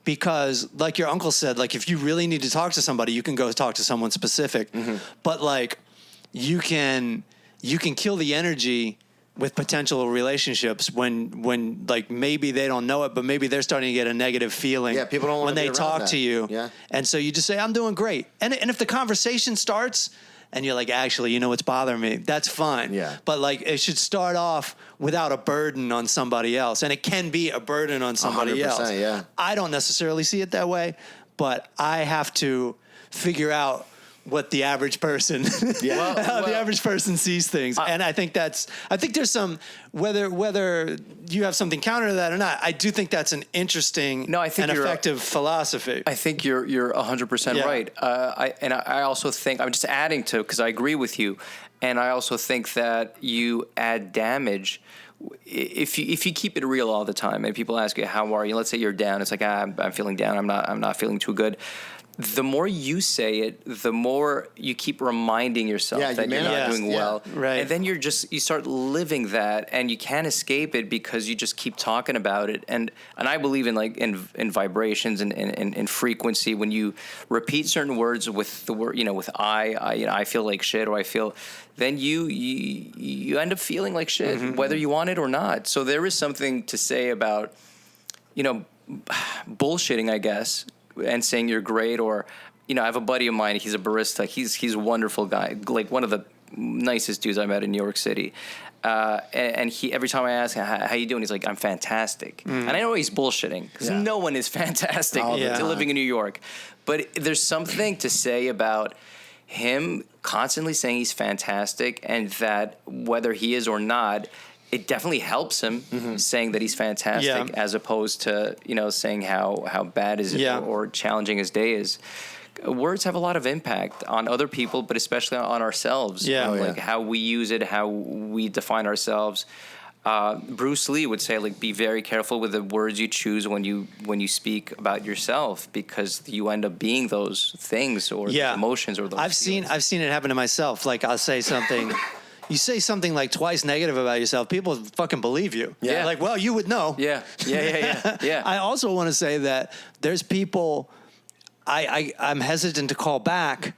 Because, like your uncle said, like if you really need to talk to somebody, you can go talk to someone specific. But like, you can kill the energy with potential relationships when like maybe they don't know it, but maybe they're starting to get a negative feeling. Yeah, people don't want when to they be talk around to that. you. Yeah, and so you just say, I'm doing great. And if the conversation starts and you're like, actually, what's bothering me? That's fine. Yeah. But like, it should start off without a burden on somebody else. And it can be a burden on somebody else. Yeah. I don't necessarily see it that way, but I have to figure out what the average person, how the average person sees things. And I think there's some, whether you have something counter to that or not, I do think that's an interesting and effective philosophy. I think you're 100% right. I also think, I'm just adding to, because I agree with you, and I also think that you add damage if you keep it real all the time and people ask you, how are you? Let's say you're down. It's like, I'm feeling down. I'm not feeling too good. the more you say it, the more you keep reminding yourself that you're not doing well. Right. And then you start living that, and you can't escape it because you just keep talking about it. And I believe in vibrations and in frequency. When you repeat certain words with the word, with I feel like shit, or I feel, then you end up feeling like shit, whether you want it or not. So there is something to say about, bullshitting, I guess, and saying you're great. Or, I have a buddy of mine, he's a barista. He's a wonderful guy, like one of the nicest dudes I met in New York City. And he, every time I ask him, how you doing? He's like, I'm fantastic. And I know he's bullshitting, because no one is fantastic living in New York. But there's something to say about him constantly saying he's fantastic, and that whether he is or not, it definitely helps him saying that he's fantastic, as opposed to, saying how bad is it or challenging his day is. Words have a lot of impact on other people, but especially on ourselves. How we use it, how we define ourselves. Bruce Lee would say, be very careful with the words you choose when you speak about yourself, because you end up being those things or those emotions or those I've seen it happen to myself. Like, I'll say something. You say something like twice negative about yourself, people fucking believe you. Yeah. Like, well, you would know. Yeah. I also want to say that there's people I'm hesitant to call back,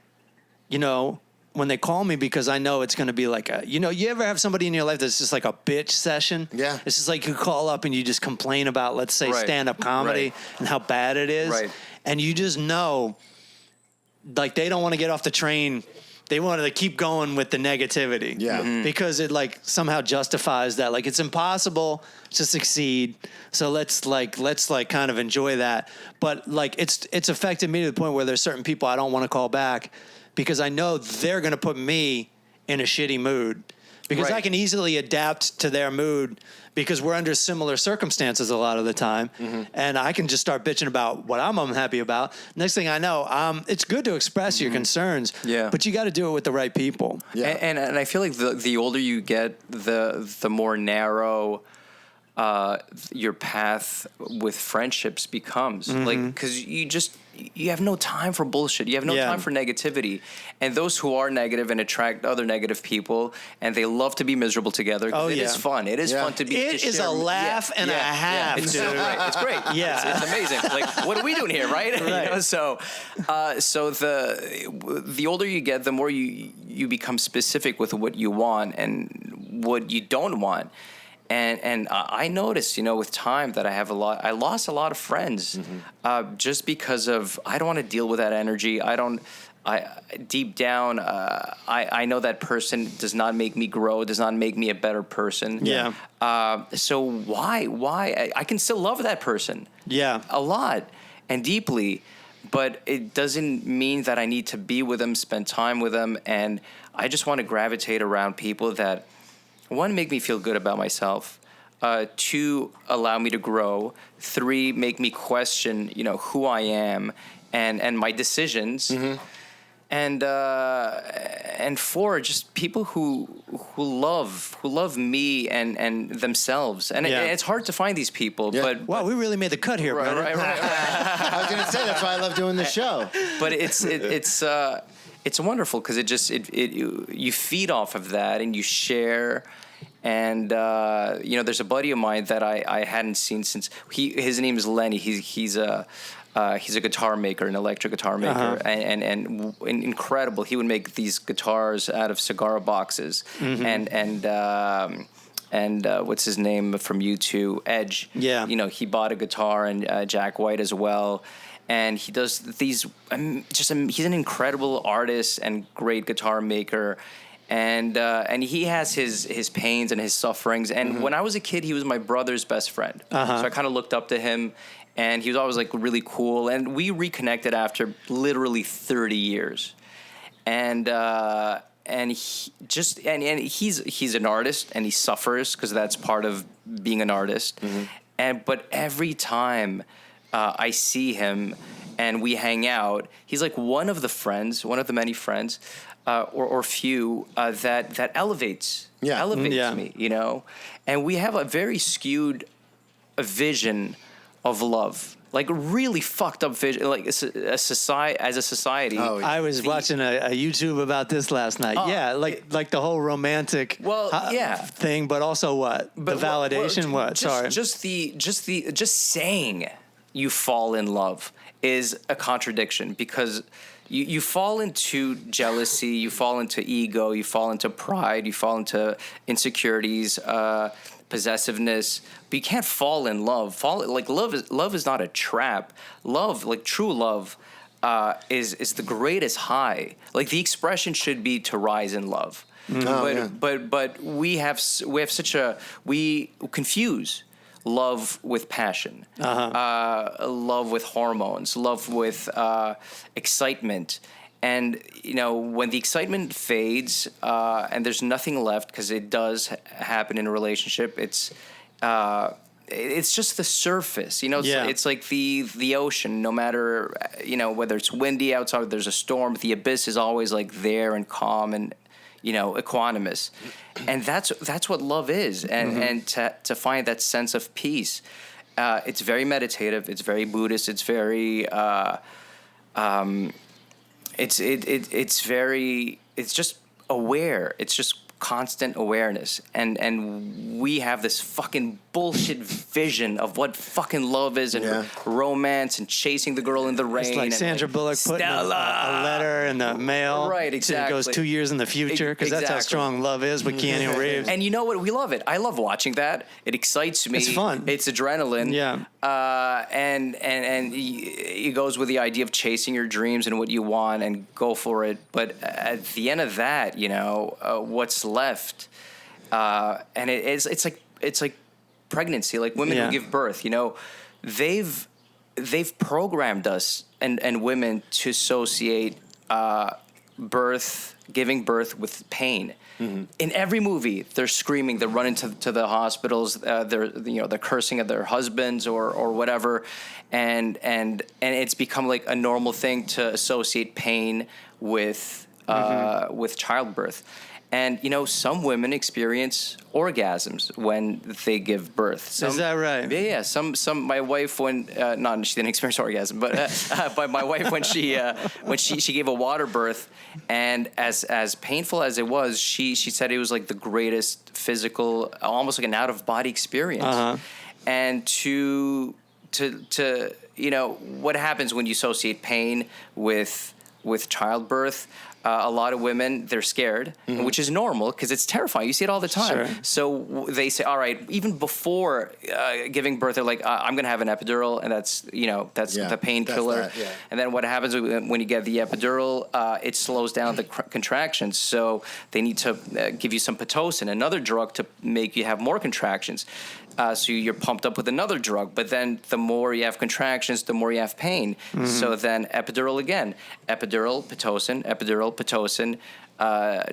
when they call me, because I know it's going to be like you ever have somebody in your life that's just like a bitch session? Yeah. It's just like you call up and you just complain about, let's say, stand-up comedy and how bad it is. Right. And you just know, like, they don't want to get off the train. They wanted to keep going with the negativity. Yeah. Because it somehow justifies that. Like, it's impossible to succeed. So let's kind of enjoy that. But it's affected me to the point where there's certain people I don't want to call back, because I know they're going to put me in a shitty mood, because I can easily adapt to their mood, because we're under similar circumstances a lot of the time. And I can just start bitching about what I'm unhappy about. Next thing I know, it's good to express your concerns, but you got to do it with the right people. Yeah. And I feel like the older you get, the more narrow your path with friendships becomes. Because you have no time for bullshit. You have no time for negativity. And those who are negative and attract other negative people, and they love to be miserable together. It is fun. It is fun to be. It is a laugh and a half. It's great. It's great. It's amazing. Like, what are we doing here, right? So the older you get, the more you become specific with what you want and what you don't want. And I noticed, with time that I lost a lot of friends, just because of, I don't want to deal with that energy. Deep down, I know that person does not make me grow, does not make me a better person. Yeah. So why? I can still love that person. Yeah. A lot and deeply, but it doesn't mean that I need to be with them, spend time with them. And I just want to gravitate around people that, one, make me feel good about myself. Two, allow me to grow. Three, make me question, who I am and my decisions. And four, just people who love me and themselves. And it's hard to find these people. Yeah. But Wow, we really made the cut here, brother. right. I was going to say, that's why I love doing the show. But it's wonderful, because you feed off of that and you share. And there's a buddy of mine that I hadn't seen since his name is Lenny. He's a guitar maker, an electric guitar maker, and incredible. He would make these guitars out of cigar boxes, and what's his name from U2, Edge. Yeah, he bought a guitar, and Jack White as well. And he does these. He's an incredible artist and great guitar maker. And he has his pains and his sufferings. And when I was a kid, he was my brother's best friend. So I kind of looked up to him, and he was always really cool. And we reconnected after literally 30 years. And he's an artist, and he suffers because that's part of being an artist. But every time I see him and we hang out, he's like one of the many friends. Or few that elevates me, and we have a very skewed vision of love. like really fucked up vision, like a society as a society. Oh, I was watching a YouTube about this last night. Like the whole romantic thing, but also what? The validation? Just saying you fall in love is a contradiction, because you fall into jealousy, you fall into ego, you fall into pride, you fall into insecurities, possessiveness, but you can't fall in love. Love is not a trap. Love, like true love, is the greatest high. Like the expression should be to rise in love. But we confuse love with passion, love with hormones, love with excitement. And, when the excitement fades and there's nothing left, because it does happen in a relationship, it's just the surface. It's like the ocean. No matter, whether it's windy outside or there's a storm, the abyss is always like there and calm and, equanimous. And that's what love is. And to find that sense of peace, it's very meditative. It's very Buddhist. It's very... It's just aware. It's just constant awareness. And we have this fucking bullshit vision of what fucking love is and romance and chasing the girl in the rain. It's like Sandra Bullock putting a letter in the mail. Right, exactly. It goes 2 years in the future, because that's how strong love is with Keanu Reeves. And you know what? We love it. I love watching that. It excites me. It's fun. It's adrenaline. Yeah. And it goes with the idea of chasing your dreams and what you want and go for it. But at the end of that, what's left? And it's like pregnancy, like women who give birth. They've programmed us and women to associate giving birth with pain. Mm-hmm. In every movie, they're screaming, they're running to the hospitals, they're cursing at their husbands or whatever, and it's become like a normal thing to associate pain with childbirth. And some women experience orgasms when they give birth. Is that right? Yeah. Some my wife, when she didn't experience orgasm, but my wife, when she gave a water birth, and as painful as it was, she said it was like the greatest physical, almost like an out of body experience. Uh-huh. And to what happens when you associate pain with childbirth? A lot of women, they're scared, which is normal because it's terrifying. You see it all the time. Sure. So they say, all right, even before giving birth, they're like, I'm going to have an epidural, and that's the painkiller. Yeah. And then what happens when you get the epidural, it slows down the contractions. So they need to give you some Pitocin, another drug, to make you have more contractions. So you're pumped up with another drug, but then the more you have contractions, the more you have pain. Mm-hmm. So then epidural again, epidural, Pitocin,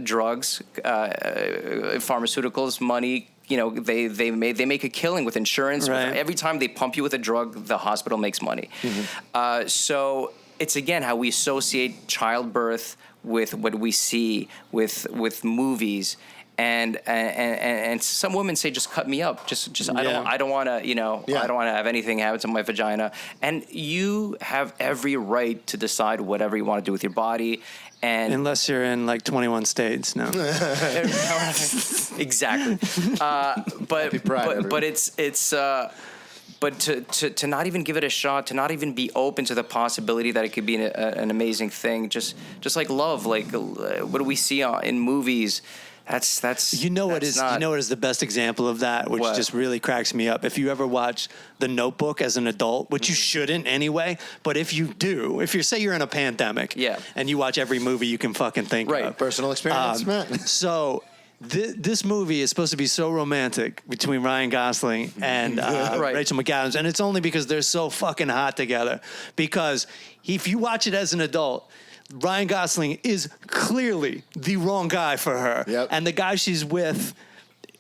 drugs, pharmaceuticals, money. They make a killing with insurance. Right. Every time they pump you with a drug, the hospital makes money. Mm-hmm. So it's again how we associate childbirth with what we see with movies. And some women say, just cut me up. I don't want to, I don't want to have anything happen to my vagina. And you have every right to decide whatever you want to do with your body. And unless you're in like 21 states, no. Exactly. But to not even give it a shot, to not even be open to the possibility that it could be an amazing thing, just like love, like what do we see in movies? That's what is the best example of that, which just really cracks me up. If you ever watch The Notebook as an adult, which you shouldn't anyway, but if you do, say you're in a pandemic, and you watch every movie you can fucking think of, personal experience, Matt. So this movie is supposed to be so romantic between Ryan Gosling and Rachel McAdams, and it's only because they're so fucking hot together. Because if you watch it as an adult, Ryan Gosling is clearly the wrong guy for her. Yep. And the guy she's with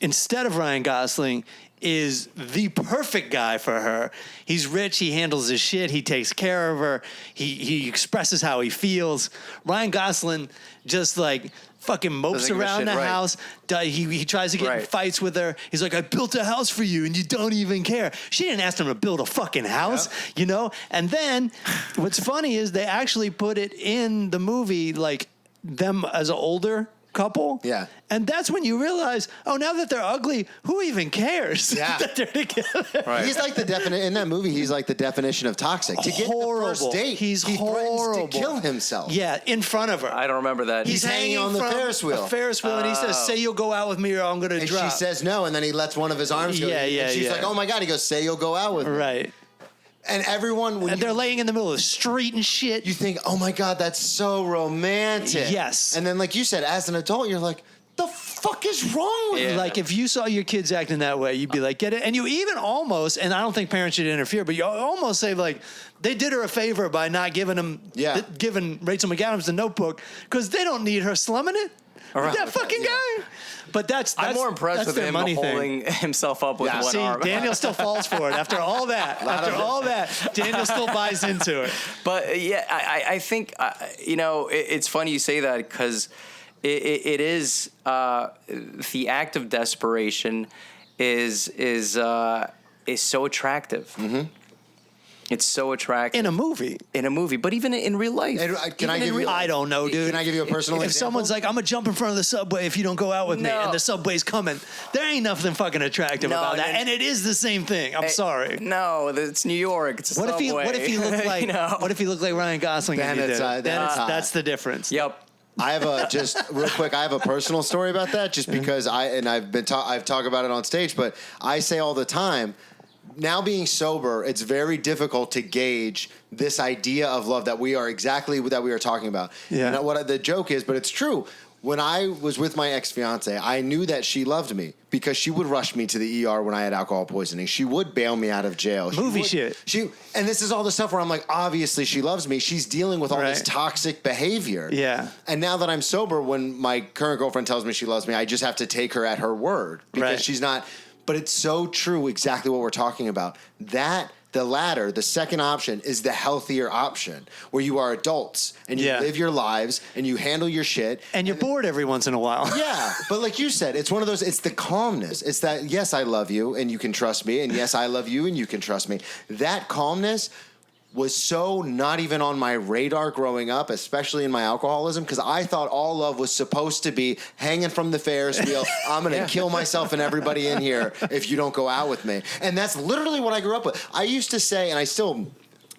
instead of Ryan Gosling is the perfect guy for her. He's rich. He handles his shit. He takes care of her. He expresses how he feels. Ryan Gosling just like fucking mopes Doesn't give a around shit, the right. house. He tries to get in Right. fights with her. He's like, I built a house for you and you don't even care. She didn't ask him to build a fucking house, you know? And then what's funny is they actually put it in the movie, like them as an older couple. Yeah. And that's when you realize, oh, now that they're ugly, who even cares Yeah. that they're together? Right. He's like in that movie. He's like the definition of toxic. To get Horrible. the first date, He's he horrible. threatens to kill himself. Yeah, in front of her. I don't remember that. He's hanging on the from Ferris wheel. A Ferris wheel, and he says, "Say you'll go out with me, or I'm going to And drop." she says no, and then he lets one of his arms go. Yeah, yeah, and she's yeah. like, "Oh my god!" He goes, "Say you'll go out with me." Right. And everyone, when And they're laying in the middle of the street and shit. you think, "Oh my god, that's so romantic." Yes. And then, like you said, as an adult, you're like, "The fuck is wrong with Yeah. you?" Like if you saw your kids acting that way, you'd be like, get it. And you even almost, and I don't think parents should interfere, but you almost say like, they did her a favor by not giving giving Rachel McAdams the Notebook because they don't need her slumming it. Right. That fucking guy. But that's I'm more impressed that's with their him money holding himself up with Yeah. one See, arm. Daniel still falls for it after all that. Daniel still buys into it. But yeah, I think it's funny you say that because it is the act of desperation is so attractive. Mm-hmm. It's so attractive In a movie. but even in real life. And, can I Even in give you? real- I don't know, dude. Can I give you a personal If example? someone's like, I'm gonna jump in front of the subway if you don't go out with me, No. and the subway's coming, there ain't nothing fucking attractive No, about that. and- And it is the same thing. I'm sorry. No, it's New York. It's a What if he? subway. What if he looked like? You know? What if he looked like Ryan Gosling? Then and you it's, did? then Then it's hot. that's the difference. Yep. I have a just real quick. I have a personal story about that, just because I've talked about it on stage, but I say all the time. Now being sober, it's very difficult to gauge this idea of love that we are talking about. Yeah. And what the joke is, but it's true. When I was with my ex-fiance, I knew that she loved me because she would rush me to the ER when I had alcohol poisoning. She would bail me out of jail. Movie shit. And this is all the stuff where I'm like, obviously she loves me. She's dealing with all this Right. toxic behavior. Yeah. And now that I'm sober, when my current girlfriend tells me she loves me, I just have to take her at her word because Right. she's not. But it's so true, exactly what we're talking about. That the latter, the second option, is the healthier option, where you are adults and you Yeah. live your lives and you handle your shit. And you're bored every once in a while. Yeah, but like you said, it's one of those. It's the calmness. It's that yes, I love you and you can trust me, and yes, I love you and you can trust me. That calmness was so not even on my radar growing up, especially in my alcoholism, because I thought all love was supposed to be hanging from the Ferris wheel. I'm going to kill myself and everybody in here if you don't go out with me. And that's literally what I grew up with. I used to say, and I still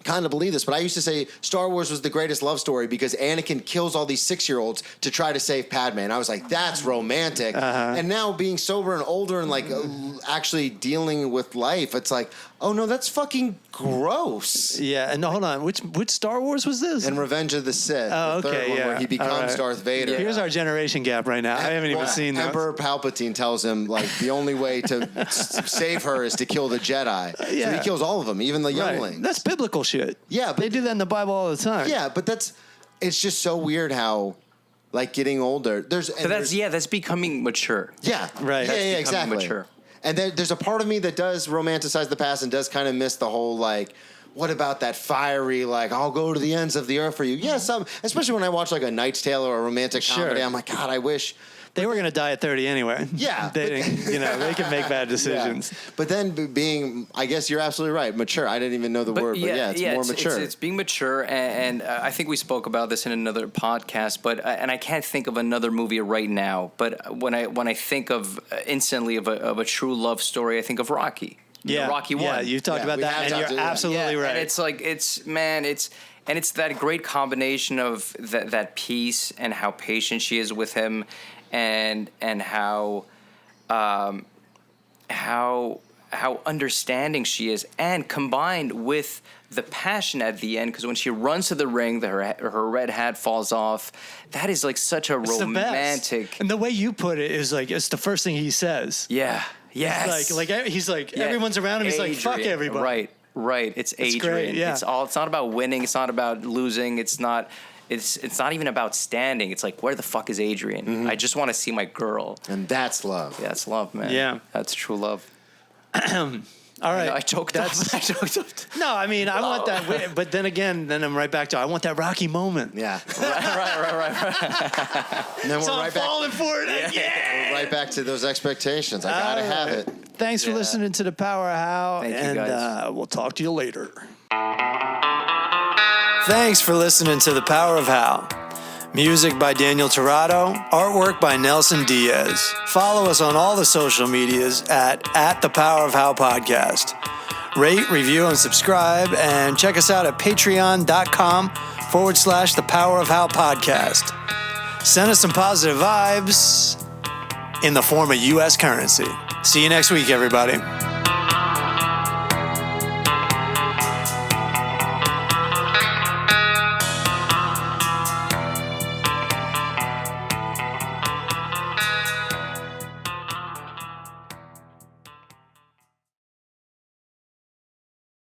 kind of believe this, but I used to say Star Wars was the greatest love story because Anakin kills all these 6-year-olds to try to save Padme. And I was like, that's romantic. And now being sober and older and like actually dealing with life, it's like, oh no, that's fucking gross. Yeah. And hold on, which Star Wars was this? And Revenge of the Sith, Oh, the third okay, one yeah. where he becomes All right. Darth Vader. Here's our generation gap right now. I haven't even seen that. Emperor Palpatine tells him like the only way to save her is to kill the Jedi. So Yeah. he kills all of them, even the younglings. Right. That's biblical shit. Yeah, but- they do that in the Bible all the time. Yeah, but it's just so weird how, like, getting older. That's becoming mature. Yeah, Right. Yeah, That's yeah, becoming exactly. mature. And there's a part of me that does romanticize the past and does kind of miss the whole like, what about that fiery like I'll go to the ends of the earth for you? Yes, especially when I watch like a Knight's Tale or a romantic Sure. comedy. I'm like, God, I wish. They were going to die at 30 anyway. Yeah, They but- didn't, they can make bad decisions. Yeah. But then being, I guess you're absolutely right, mature. I didn't even know the word, but yeah, it's more mature. It's being mature, and I think we spoke about this in another podcast. But and I can't think of another movie right now. But when I think of instantly of a true love story, I think of Rocky. Yeah. Rocky 1. Yeah, you've talked Yeah, about we that, have and talked you're about that. absolutely Yeah, right. and it's like it's that great combination of that peace and how patient she is with him, and how understanding she is, and combined with the passion at the end, because when she runs to the ring, her red hat falls off. That is like such a It's the best. romantic. And the way you put it is like it's the first thing he says. Yeah. Yes. He's like Yeah. everyone's around him. He's like, fuck Adrian. everybody. Right. It's Adrian. great, yeah. It's not about winning. It's not about losing. It's not even about standing. It's like, where the fuck is Adrian? Mm-hmm. I just want to see my girl. And that's love. Yeah, that's love, man. Yeah. That's true love. All right. I choked up. I choked up. No, I mean, I want that. But then again, then I'm right back to I want that Rocky moment. Yeah. Right. And then So we're I'm right back. falling for it. Yeah. We're right back to those expectations. I gotta have it. Thanks for listening to The Power of How. Thank you, and guys. We'll talk to you later. Thanks for listening to The Power of How. Music by Daniel Torado. Artwork by Nelson Diaz. Follow us on all the social medias at The Power of How Podcast. Rate, review, and subscribe. And check us out at patreon.com/The Power of How Podcast. Send us some positive vibes in the form of U.S. currency. See you next week, everybody.